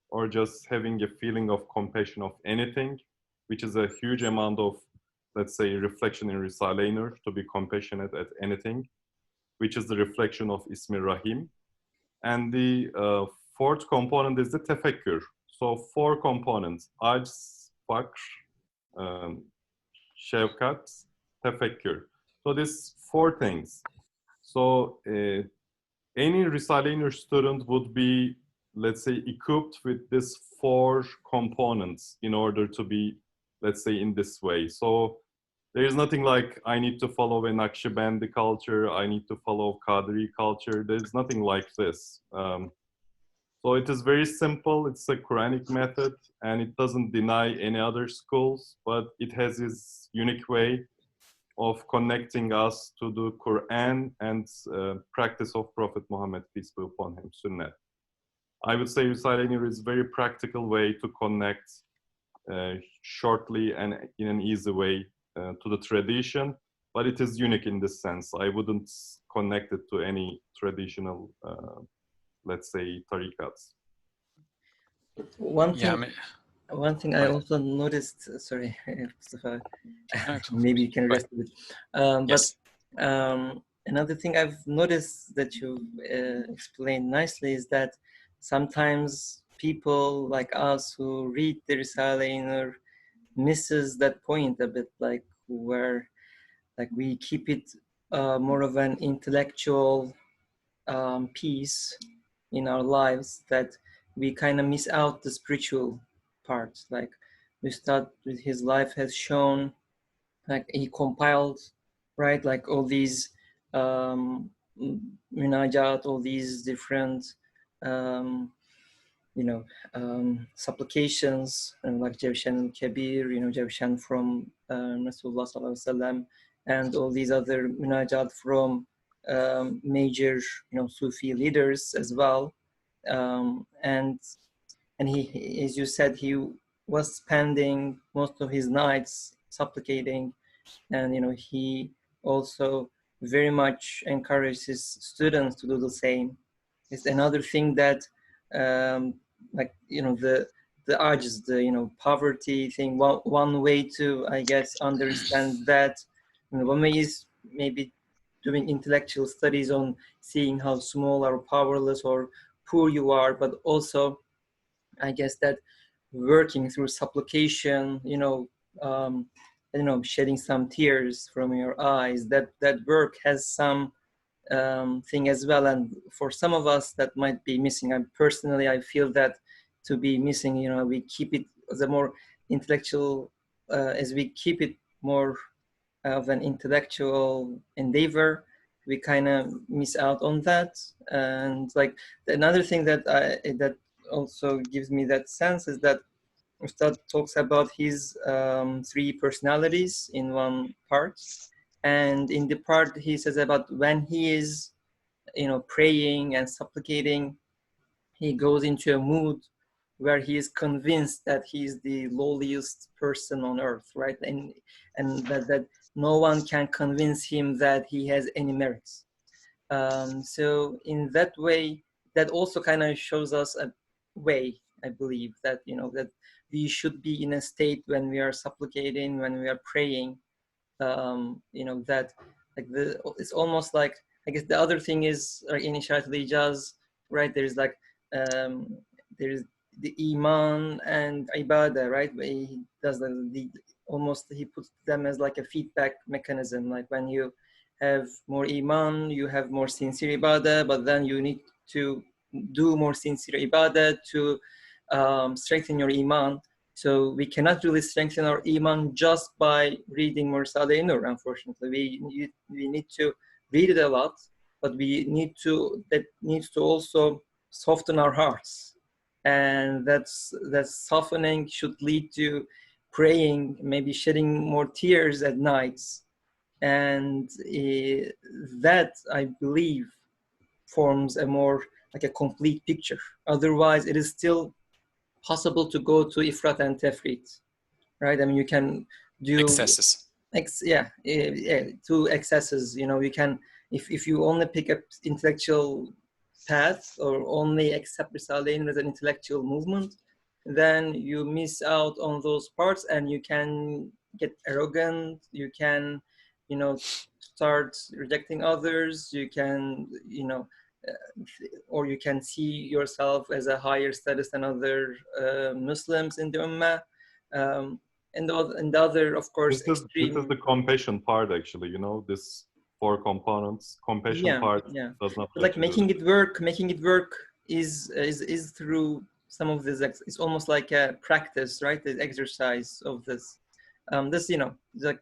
or just having a feeling of compassion of anything, which is a huge amount of, let's say, reflection in Risale-i-Nur, to be compassionate at anything, which is the reflection of Ismi Rahim. And the 4th component is the tefekkür. So 4 components: ajz, faqr, shefkat, tefekkür. So these 4 things. So any Risale-i-Nur student would be, let's say, equipped with these 4 components in order to be, let's say, in this way. So there is nothing like, I need to follow a Naqshbandi culture, I need to follow Qadri culture. There's nothing like this. So it is very simple. It's a Quranic method, and it doesn't deny any other schools, but it has its unique way of connecting us to the Quran and practice of Prophet Muhammad, peace be upon him, Sunnah. I would say Risale-i-Nur is a very practical way to connect shortly and in an easy way to the tradition, but it is unique in this sense. I wouldn't connect it to any traditional, let's say, tariqats. One thing I also noticed, sorry, Mustafa, maybe you can rest a bit. Yes. But another thing I've noticed that you explained nicely is that sometimes people like us who read the Risale-i-Nur misses that point a bit, like where we keep it more of an intellectual piece in our lives, that we kind of miss out the spiritual part. Like Ustad with his life has shown, like he compiled, right, like all these munajat, all these different supplications, and like Jawshan al-Kabir, Jawshan from Rasulullah sallallahu alaihi wasallam, and all these other munajat from major, Sufi leaders as well. And he, as you said, he was spending most of his nights supplicating, and he also very much encouraged his students to do the same. It's another thing that like the ajz, the poverty thing. One way to, I guess, understand that, one way is maybe doing intellectual studies on seeing how small or powerless or poor you are, but also I guess that working through supplication, shedding some tears from your eyes, that work has some thing as well. And for some of us that might be missing. I feel that to be missing, we keep it as a more intellectual, as we keep it more of an intellectual endeavor, we kind of miss out on that. And like another thing that that also gives me that sense is that Ustad talks about his 3 personalities in one part, and in the part he says about when he is praying and supplicating, he goes into a mood where he is convinced that he is the lowliest person on earth, right? And that no one can convince him that he has any merits. So in that way, that also kind of shows us a way, I believe, that that we should be in a state when we are supplicating, when we are praying, that like it's almost like, I guess the other thing is in Isharat al-Ijaz, right? There's like there's the iman and ibadah, right? Where he does the almost, he puts them as like a feedback mechanism. Like when you have more iman, you have more sincere ibadah, but then you need to do more sincere ibadah to strengthen your iman. So we cannot really strengthen our iman just by reading more Risale-i Nur, unfortunately. We need to read it a lot, but that needs to also soften our hearts. And that softening should lead to praying, maybe shedding more tears at nights. And that, I believe, forms a more like a complete picture. Otherwise, it is still possible to go to ifrat and tefrit, right? I mean, you can do excesses. To excesses. You can, if you only pick up intellectual path or only accept Risale-i Nur as an intellectual movement, then you miss out on those parts, and you can get arrogant. You can, start rejecting others. You can, or you can see yourself as a higher status than other Muslims in the Ummah. And the other, of course, this is the compassion part, actually. This 4 components. Compassion part does not. Like making it work is through some of this. It's almost like a practice, right? The exercise of this. Like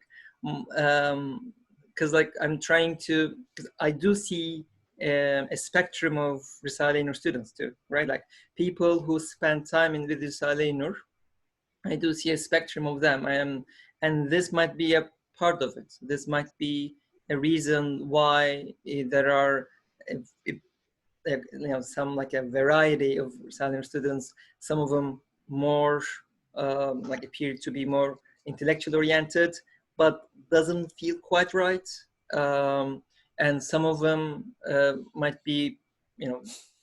because like I'm trying to. Cause I do see a spectrum of Risale-i Nur students too, right? Like people who spend time with Risale-i Nur. I do see a spectrum of them. And this might be a part of it. This might be a reason why there are, some like a variety of Risale-i Nur students. Some of them more like appear to be more intellectually oriented, but doesn't feel quite right. And some of them might be,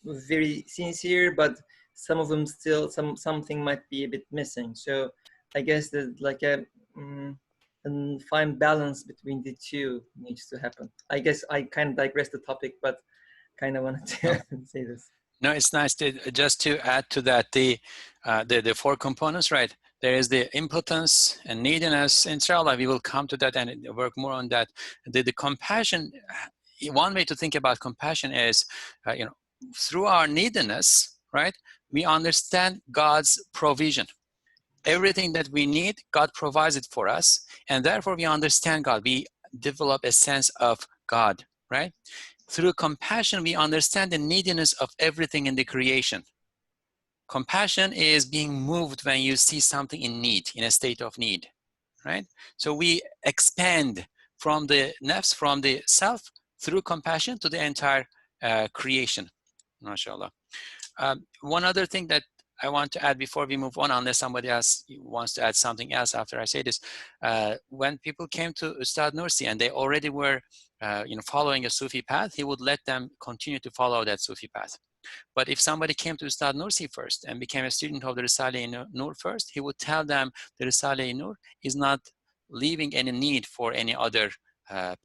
very sincere, but some of them still something might be a bit missing. So I guess that like a fine balance between the two needs to happen. I guess I kind of digressed the topic, but kind of wanted to say this. No, it's nice to just to add to that the 4 components, right? There is the impotence and neediness. Inshallah, we will come to that and work more on that. The compassion. One way to think about compassion is, through our neediness, right? We understand God's provision. Everything that we need, God provides it for us, and therefore we understand God. We develop a sense of God, right? Through compassion, we understand the neediness of everything in the creation. Compassion is being moved when you see something in need, in a state of need, right? So we expand from the nafs, from the self, through compassion to the entire creation, mashallah. One other thing that I want to add before we move on, unless somebody else wants to add something else after I say this, when people came to Ustad Nursi and they already were following a Sufi path, he would let them continue to follow that Sufi path. But if somebody came to Ustad Nursi first and became a student of the Risale-i-Nur first, he would tell them the Risale-i-Nur is not leaving any need for any other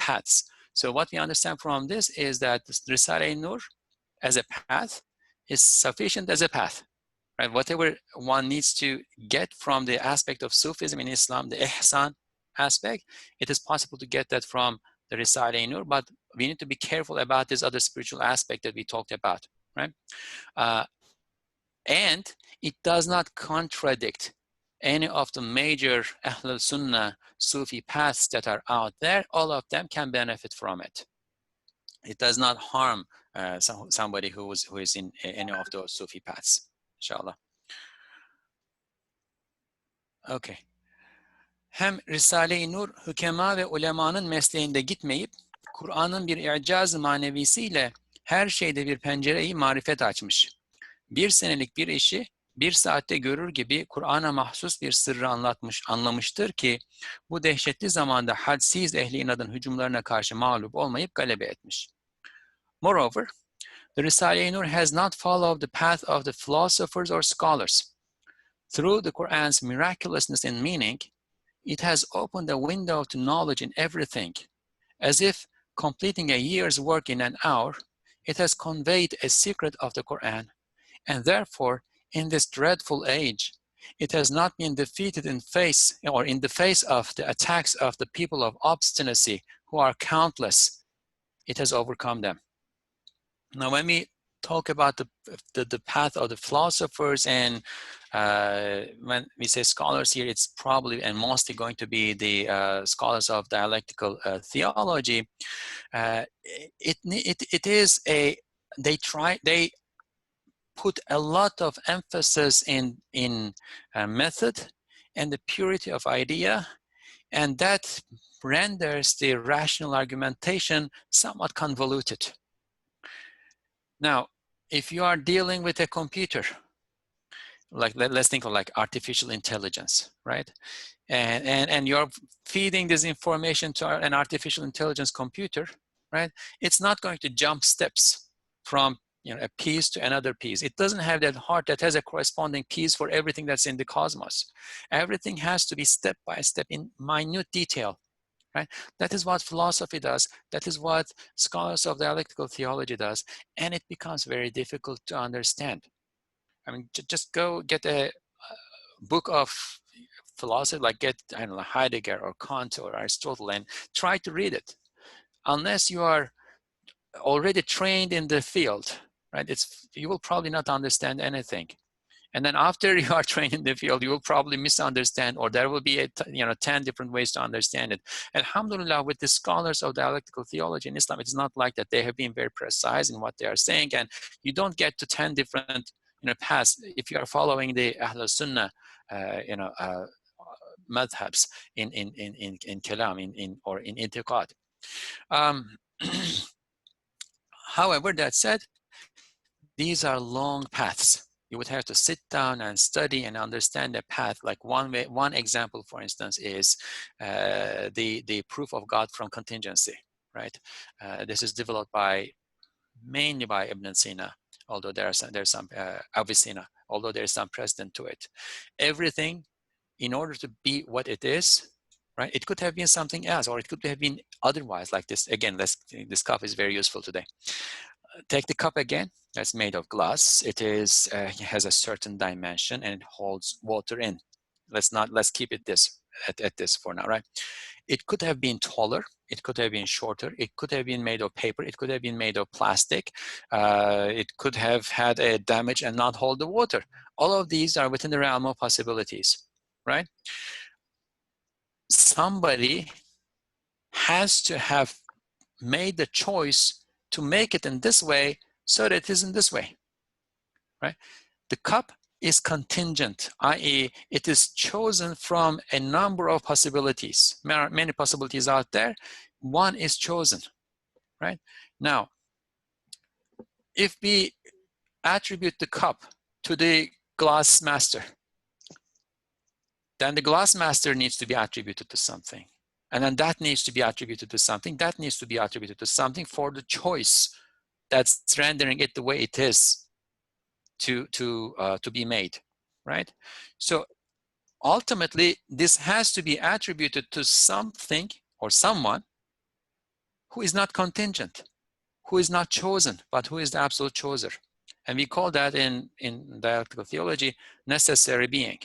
paths. So what we understand from this is that Risale-i-Nur as a path is sufficient as a path, right? Whatever one needs to get from the aspect of Sufism in Islam, the ihsan aspect, it is possible to get that from the Risale-i-Nur, but we need to be careful about this other spiritual aspect that we talked about, right? And it does not contradict any of the major Ahlul Sunnah Sufi paths that are out there. All of them can benefit from it. It does not harm somebody who is in any of those Sufi paths, inshallah. Okay. Hem Risale-i Nur, hükema ve ulemanın mesleğinde gitmeyip, Kur'an'ın bir i'caz-ı manevisiyle her şeyde bir pencereyi marifet açmış. Bir senelik bir işi bir saatte görür gibi Kur'an'a mahsus bir sırrı anlamıştır ki bu dehşetli zamanda hadsiz ehli inadın hücumlarına karşı mağlup olmayıp galebe etmiş. Moreover, the Risale-i Nur has not followed the path of the philosophers or scholars. Through the Quran's miraculousness in meaning, it has opened a window to knowledge in everything. As if completing a year's work in an hour, it has conveyed a secret of the Quran, and therefore, in this dreadful age, it has not been defeated in the face of the attacks of the people of obstinacy, who are countless. It has overcome them. Now, when we talk about the path of the philosophers, and when we say scholars here, it's probably and mostly going to be the scholars of dialectical theology. They put a lot of emphasis in method and the purity of idea, and that renders the rational argumentation somewhat convoluted. Now, if you are dealing with a computer, like let's think of like artificial intelligence, right? And you're feeding this information to an artificial intelligence computer, right? It's not going to jump steps from a piece to another piece. It doesn't have that heart that has a corresponding piece for everything that's in the cosmos. Everything has to be step by step in minute detail, right? That is what philosophy does. That is what scholars of dialectical theology does. And it becomes very difficult to understand. I mean, just go get a book of philosophy, like get, I don't know, Heidegger or Kant or Aristotle, and try to read it. Unless you are already trained in the field, right? You will probably not understand anything. And then after you are trained in the field, you will probably misunderstand, or there will be 10 different ways to understand it. Alhamdulillah, with the scholars of dialectical theology in Islam, it's not like that. They have been very precise in what they are saying, and you don't get to 10 different paths if you are following the Ahl Sunnah, madhabs in kalam, or in i'tiqad. However, that said, these are long paths. You would have to sit down and study and understand the path. Like one example, for instance, is the proof of God from contingency, right? This is developed mainly by Ibn Sina, although there's some Avicenna, although there's some precedent to it. Everything, in order to be what it is, right? It could have been something else, or it could have been otherwise, like this. Again, this cup is very useful today. Take the cup again. That's made of glass. It has a certain dimension and it holds water in. Let's keep it at this for now, right? It could have been taller. It could have been shorter. It could have been made of paper. It could have been made of plastic. It could have had a damage and not hold the water. All of these are within the realm of possibilities. right? Somebody has to have made the choice to make it in this way so that it is in this way, right? The cup is contingent, i.e. it is chosen from a number of possibilities. There are many possibilities out there. One is chosen, right? Now, if we attribute the cup to the glass master, then the glass master needs to be attributed to something. And then that needs to be attributed to something. That needs to be attributed to something for the choice that's rendering it the way it is to be made, right? So ultimately, this has to be attributed to something or someone who is not contingent, who is not chosen, but who is the absolute choser. And we call that in dialectical theology, necessary being.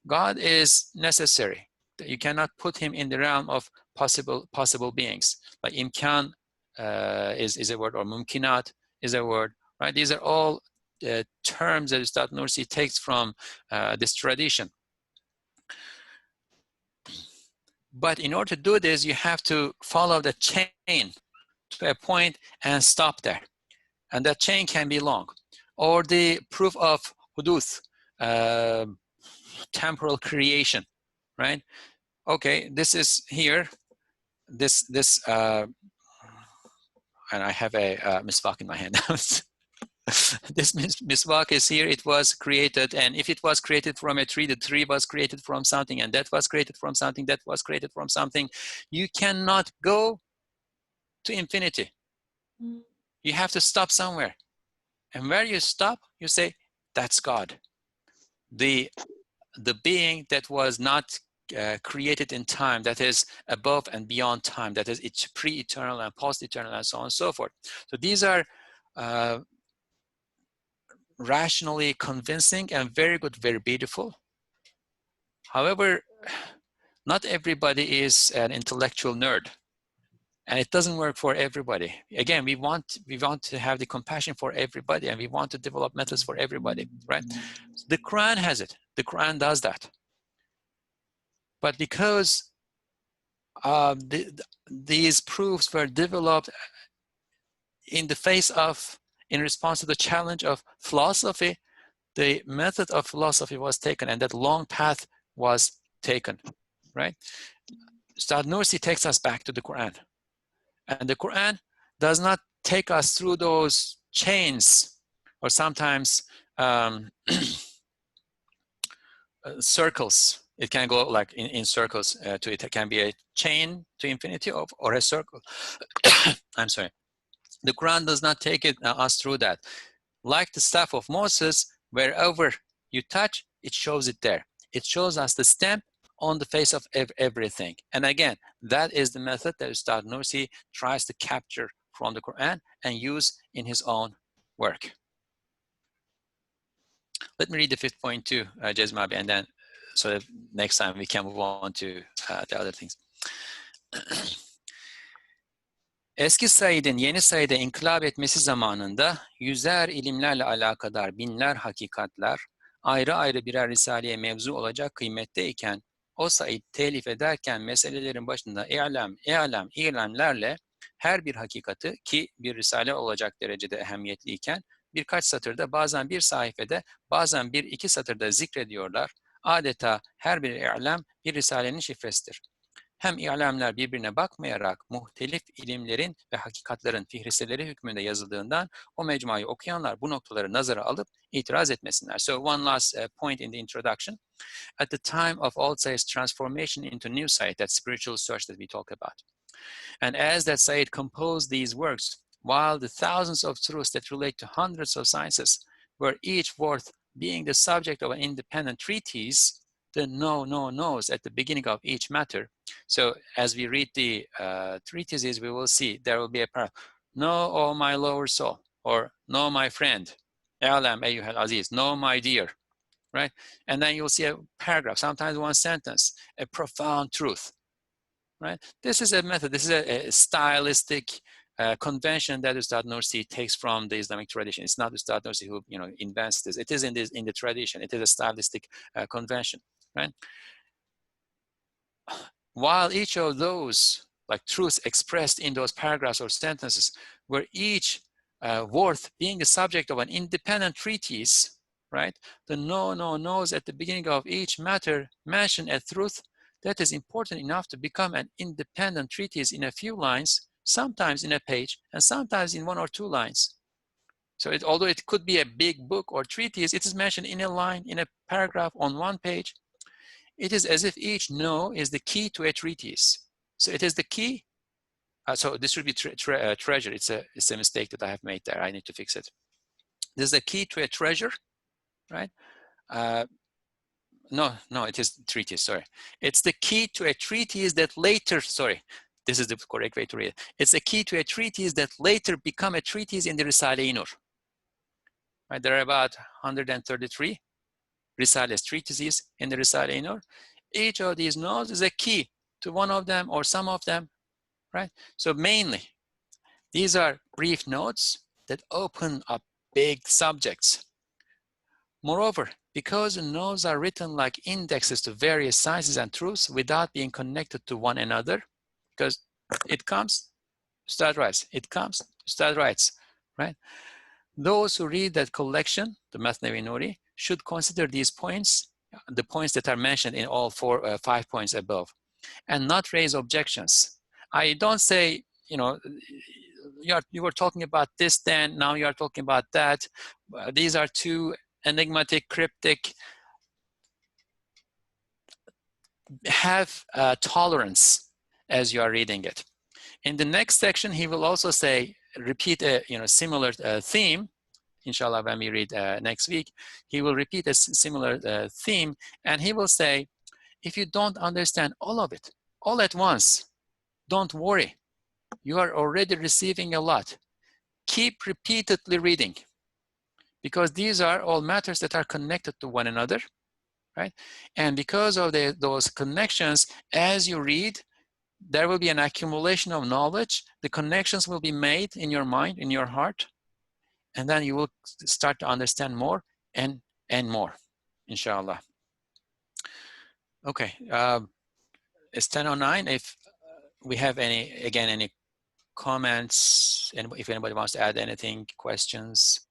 God is necessary. You cannot put him in the realm of possible beings. Like imkan is a word, or mumkinat is a word, right? These are all terms that Ustad Nursi takes from this tradition. But in order to do this, you have to follow the chain to a point and stop there. And that chain can be long. Or the proof of huduth, temporal creation, right? Okay, this is here, and I have a miswak in my hand. This miswak is here, it was created, and if it was created from a tree, the tree was created from something, and that was created from something, that was created from something. You cannot go to infinity. You have to stop somewhere. And where you stop, you say, that's God. The being that was not created in time, that is above and beyond time, that is it's pre-eternal and post-eternal and so on and so forth. So these are rationally convincing and very good, very beautiful. However, not everybody is an intellectual nerd, and it doesn't work for everybody. Again, we want to have the compassion for everybody, and we want to develop methods for everybody, right? The Quran has it. The Quran does that. But because these proofs were developed in response to the challenge of philosophy, the method of philosophy was taken, and that long path was taken, right? Ustad Nursi takes us back to the Quran. And the Quran does not take us through those chains, or sometimes circles. It can go like in circles to it. It can be a chain to infinity or a circle. I'm sorry. The Quran does not take us through that. Like the staff of Moses, wherever you touch, it shows it there. It shows us the stamp on the face of everything. And again, that is the method that Ustad Nursi tries to capture from the Quran and use in his own work. Let me read the fifth point too, Jezmabi, and then so that next time we can move on to the other things. Eski Said'in yeni Said'e inkılap etmesi zamanında yüzer ilimlerle alakadar binler hakikatler ayrı ayrı birer risaleye mevzu olacak kıymetteyken o Said telif ederken meselelerin başında i'lemlerle her bir hakikati, ki bir risale olacak derecede ehemmiyetliyken, birkaç satırda, bazen bir sayfede, bazen bir iki satırda zikrediyorlar. Adeta her bir i'lem bir risalenin şifresidir. Hem i'lemler birbirine bakmayarak muhtelif ilimlerin ve hakikatlerin fihristeleri hükmünde yazıldığından o mecmuayı okuyanlar bu noktaları nazara alıp itiraz etmesinler. So one last point in the introduction. At the time of Old Said's transformation into New Said, that spiritual search that we talk about, and as that Said composed these works, while the thousands of truths that relate to hundreds of sciences were each worth being the subject of an independent treatise, the no's at the beginning of each matter. So as we read the treatises, we will see there will be a paragraph. Know, O my lower soul, or know, my friend. A'lam ayyuhal aziz, know, my dear, right? And then you'll see a paragraph, sometimes one sentence, a profound truth, right? This is a method, this is a stylistic convention that Ustad Nursi takes from the Islamic tradition. It's not Ustad Nursi who invents this. It is in the tradition. It is a stylistic convention, right? while each of those like truths expressed in those paragraphs or sentences were each worth being the subject of an independent treatise, right? The no's at the beginning of each matter mention a truth that is important enough to become an independent treatise in a few lines, sometimes in a page, and sometimes in 1 or 2 lines. So although it could be a big book or treatise, it is mentioned in a line, in a paragraph, on 1 page. It is as if each no is the key to a treatise. So it is the key. So this should be treasure. It's a mistake that I have made there. I need to fix it. This is the key to a treasure, right? No, it is treatise, sorry. It's the key to a treatise that later, sorry, this is the correct way to read it. It's the key to a treatise that later become a treatise in the Risale-i Nur. Right, there are about 133 Risales treatises in the Risale-i Nur. Each of these notes is a key to one of them or some of them, right? So mainly, these are brief notes that open up big subjects. Moreover, because the notes are written like indexes to various sciences and truths without being connected to one another, because it comes, Ustad writes, it comes, Ustad writes, right? Those who read that collection, the Mathnawi Nuri, should consider these points, the points that are mentioned in all 5 points above, and not raise objections. I don't say, you know, you were talking about this then, now you are talking about that. These are too enigmatic, cryptic. Have tolerance as you are reading it. In the next section, he will also say, repeat a similar theme. Inshallah, when we read next week, he will repeat a similar theme, and he will say, if you don't understand all of it, all at once, don't worry. You are already receiving a lot. Keep repeatedly reading, because these are all matters that are connected to one another, right? And because of those connections, as you read, there will be an accumulation of knowledge. The connections will be made in your mind, in your heart, and then you will start to understand more and more, inshallah. Okay, it's 10:09. If we have any comments, and if anybody wants to add anything, questions.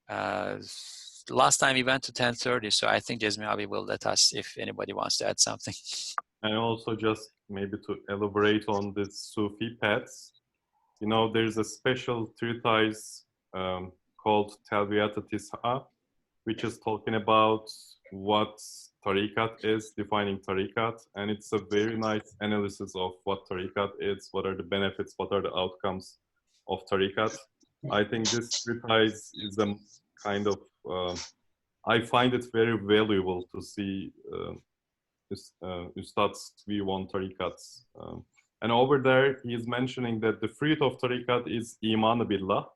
Last time we went to 10:30, so I think Jasmine Abi will let us if anybody wants to add something. And also just maybe to elaborate on the Sufi paths, you know, there's a special treatise called Talbiyat al-Tis'a, which is talking about what tariqat is, defining tariqat, and it's a very nice analysis of what tariqat is, what are the benefits, what are the outcomes of tariqat. I think this treatise is a kind of, I find it very valuable to see Ustad's view on tariqats. And over there, he is mentioning that the fruit of tariqat is iman billah.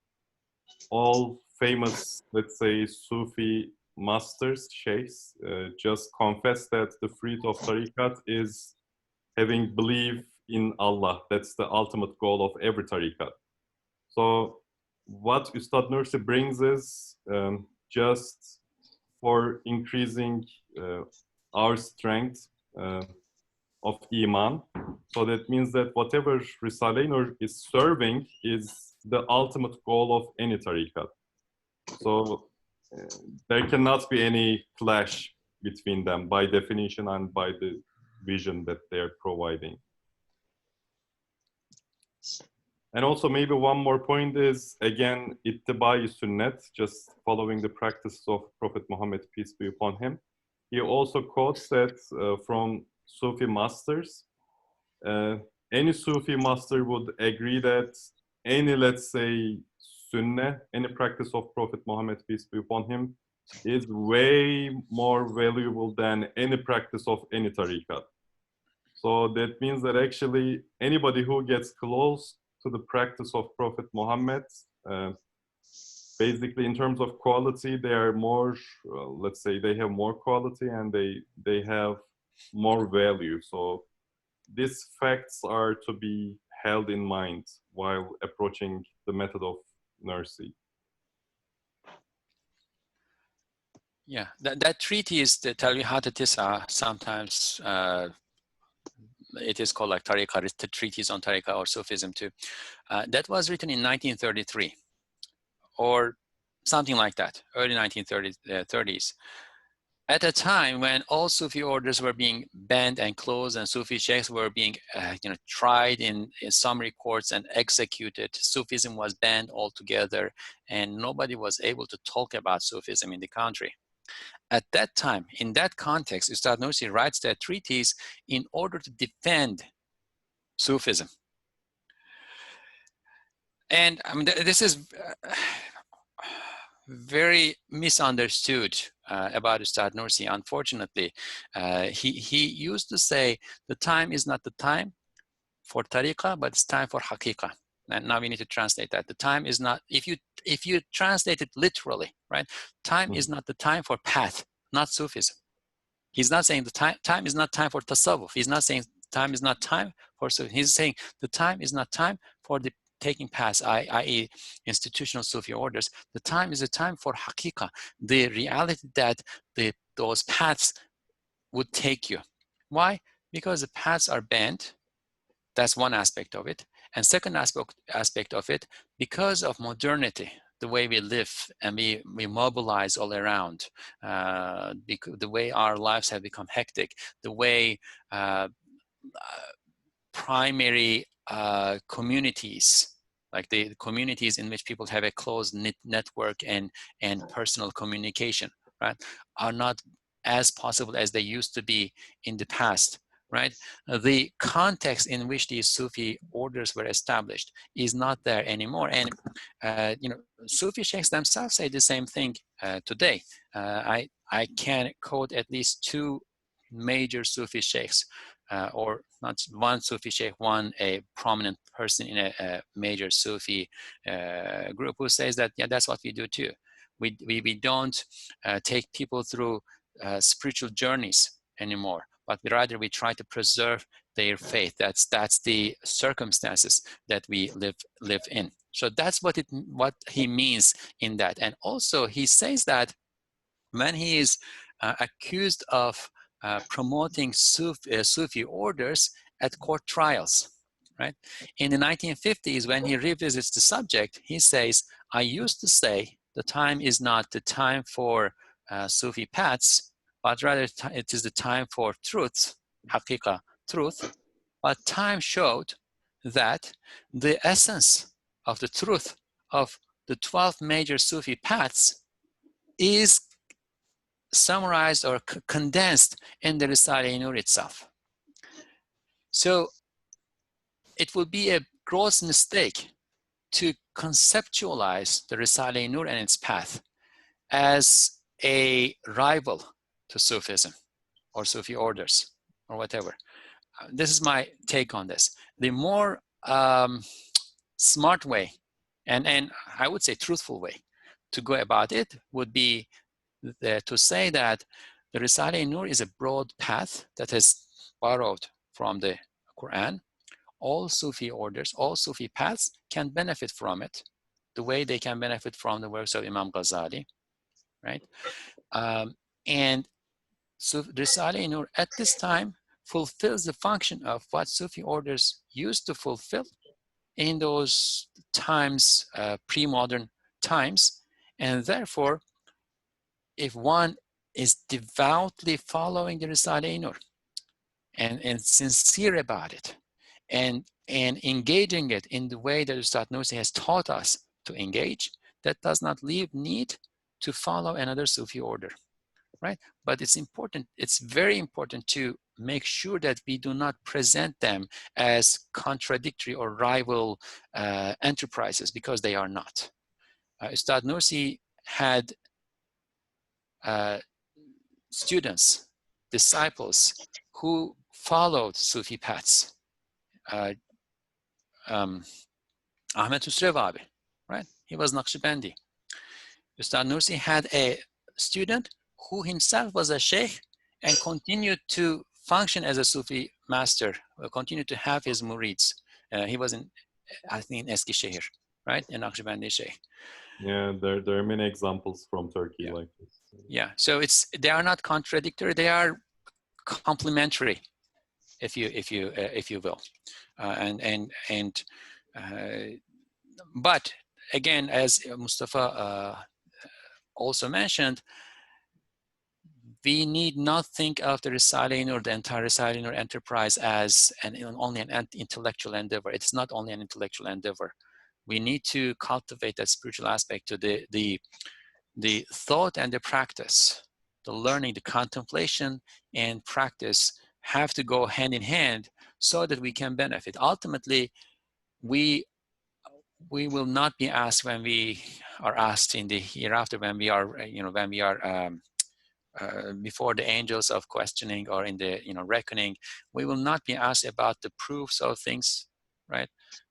All famous, let's say, Sufi masters, sheikhs, just confess that the fruit of tariqat is having belief in Allah. That's the ultimate goal of every tariqat. So what Ustad Nursi brings is just for increasing our strength of iman. So that means that whatever Risale-i Nur is serving is the ultimate goal of any tariqat. So there cannot be any clash between them by definition and by the vision that they're providing. And also maybe one more point is, again, ittibai sunnat, just following the practice of Prophet Muhammad, peace be upon him. He also quotes that from Sufi masters. Any Sufi master would agree that any, let's say, sunnah, any practice of Prophet Muhammad, peace be upon him, is way more valuable than any practice of any tariqat. So that means that actually anybody who gets close to the practice of Prophet Muhammad, basically in terms of quality, they are more, let's say they have more quality and they have more value. So these facts are to be held in mind while approaching the method of Nursi. Yeah, that treatise, the Talbiyat al-Tis'a, sometimes it is called like Tariqa, the treatise on Tariqa or Sufism too. That was written in 1933 or something like that, early 1930s. At a time when all Sufi orders were being banned and closed, and Sufi sheikhs were being tried in summary courts and executed, Sufism was banned altogether, and nobody was able to talk about Sufism in the country. At that time, in that context, Ustad Nursi writes that treatise in order to defend Sufism. And I mean, this is very misunderstood about Ustad Nursi. Unfortunately, he used to say the time is not the time for tariqah, but it's time for haqiqah. And now we need to translate that. The time is not, if you translate it literally, right? Time is not the time for path, not Sufism. He's not saying the time is not time for tasawwuf. He's not saying time is not time for Sufism. He's saying the time is not time for the taking paths, i.e. institutional Sufi orders. The time is a time for haqiqah, the reality that those paths would take you. Why? Because the paths are banned. That's one aspect of it. And second aspect of it, because of modernity, the way we live and we mobilize all around, the way our lives have become hectic, the way primary communities, like the communities in which people have a close network and personal communication, right, are not as possible as they used to be in the past, right? The context in which these Sufi orders were established is not there anymore. And, Sufi sheikhs themselves say the same thing today. I can quote at least two major Sufi sheikhs, or not one Sufi sheikh, a prominent person in a major Sufi group who says that, yeah, that's what we do too. We don't take people through spiritual journeys anymore, but rather we try to preserve their faith. That's the circumstances that we live in. So that's what he means in that. And also he says that when he is accused of promoting Sufi orders at court trials, right? In the 1950s, when he revisits the subject, he says, I used to say the time is not the time for Sufi paths, but rather it is the time for truth, haqiqah, truth. But time showed that the essence of the truth of the 12 major Sufi paths is summarized or condensed in the al-Nuri itself. So it would be a gross mistake to conceptualize the al-Nur and its path as a rival to Sufism or Sufi orders or whatever. This is my take on this. The more smart way, and I would say truthful way to go about it would be to say that the al-Nur is a broad path that has borrowed from the Quran. All Sufi orders, all Sufi paths can benefit from it, the way they can benefit from the works of Imam Ghazali, right? And so the al-Nur at this time fulfills the function of what Sufi orders used to fulfill in those times, pre-modern times, and therefore, if one is devoutly following the al-Nur and sincere about it, and engaging it in the way that Ustad Nursi has taught us to engage, that does not leave need to follow another Sufi order, right? But it's important, it's very important to make sure that we do not present them as contradictory or rival enterprises, because they are not. Ustad Nursi had students, disciples who followed Sufi paths. Ahmed Husrev, right? He was Naqshbandi. Ustad Nursi had a student who himself was a sheikh and continued to function as a Sufi master, continued to have his murids. He was in, I think, in Eskişehir, right? In Naqshbandi sheikh. Yeah, there are many examples from Turkey like this. Yeah, so they are not contradictory, they are complementary. if you will. But again, as Mustafa also mentioned, we need not think of the Risale or the entire Risale enterprise as only an intellectual endeavor. It's not only an intellectual endeavor. We need to cultivate that spiritual aspect to the thought and the practice, the learning, the contemplation and practice have to go hand in hand so that we can benefit. Ultimately, we will not be asked when we are asked in the hereafter, when we are, when we are before the angels of questioning or in the reckoning. We will not be asked about the proofs of things, right?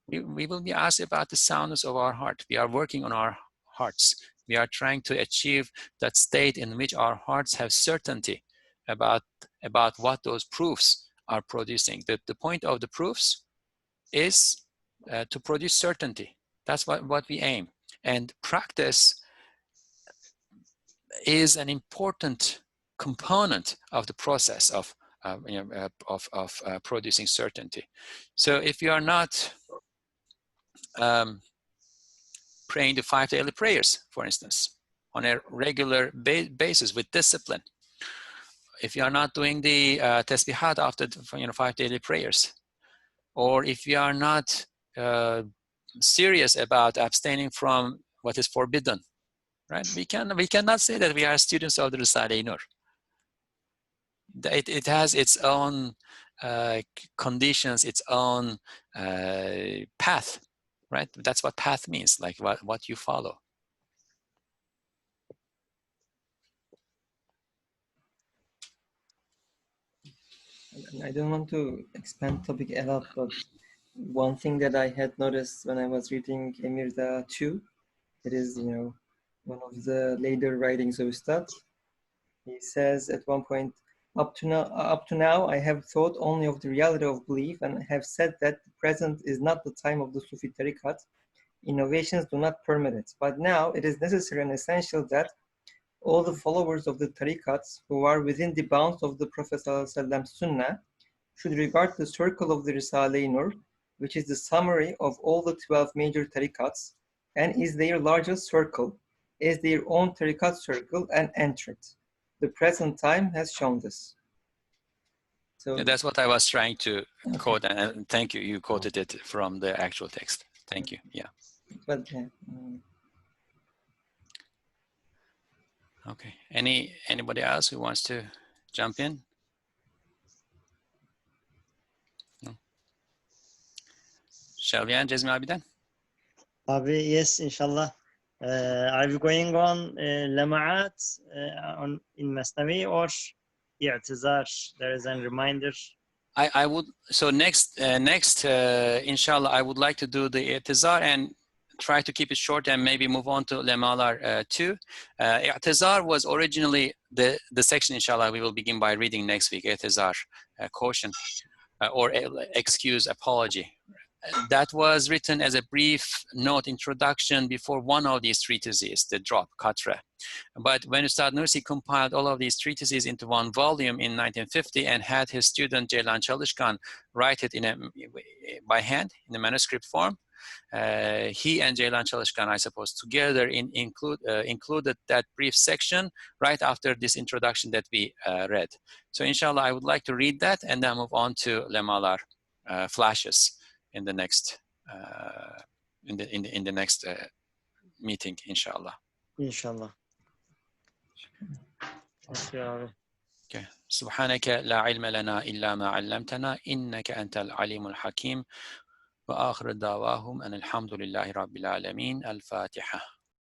We will be asked about the soundness of our heart. We are working on our hearts. We are trying to achieve that state in which our hearts have certainty about what those proofs are producing. The point of the proofs is to produce certainty. That's what we aim. And practice is an important component of the process of producing certainty. So if you are not praying the 5 daily prayers, for instance, on a regular basis with discipline, if you are not doing the tasbihat after 5 daily prayers, or if you are not serious about abstaining from what is forbidden, right? We cannot say that we are students of the Risale-i Nur. It has its own conditions, its own path, right? That's what path means, like what you follow. I don't want to expand topic a lot, but one thing that I had noticed when I was reading Emirda 2, it is, one of the later writings of Ustad. He says at one point, up to now, I have thought only of the reality of belief and have said that the present is not the time of the Sufi tariqat. Innovations do not permit it. But now it is necessary and essential that all the followers of the tariqats who are within the bounds of the Prophet ﷺ Sunnah should regard the circle of the Risale-i Nur, which is the summary of all the 12 major tariqats and is their largest circle, as their own tariqat circle and enter it. The present time has shown this. So that's what I was trying to quote, and thank you. You quoted it from the actual text. Thank you. Yeah. But Okay. Anybody else who wants to jump in? No. Shall we end, Cezmi abi then? Abi, yes, inshallah. Are we going on Lama'at in Mathnawi or i'tizar? There is a reminder. I would, so next inshallah, I would like to do the i'tizar and try to keep it short and maybe move on to Lemalar 2. I'tizar was originally the section, inshallah, we will begin by reading next week, i'tizar, caution, or excuse, apology. That was written as a brief note introduction before one of these treatises, the drop, Katra. But when Ustad Nursi compiled all of these treatises into one volume in 1950 and had his student Ceylan Çalışkan write it by hand in a manuscript form, he and Ceylan Çalışkan, I suppose, together included that brief section right after this introduction that we read. So inshallah, I would like to read that and then move on to Lemalar flashes in the next in the next meeting, inshallah. Inshallah. Okay. سبحانك لا علم لنا إلا ما علمتنا إنك أنت العليم الحكيم وآخر دعواهم أن الحمد لله رب العالمين. الفاتحة.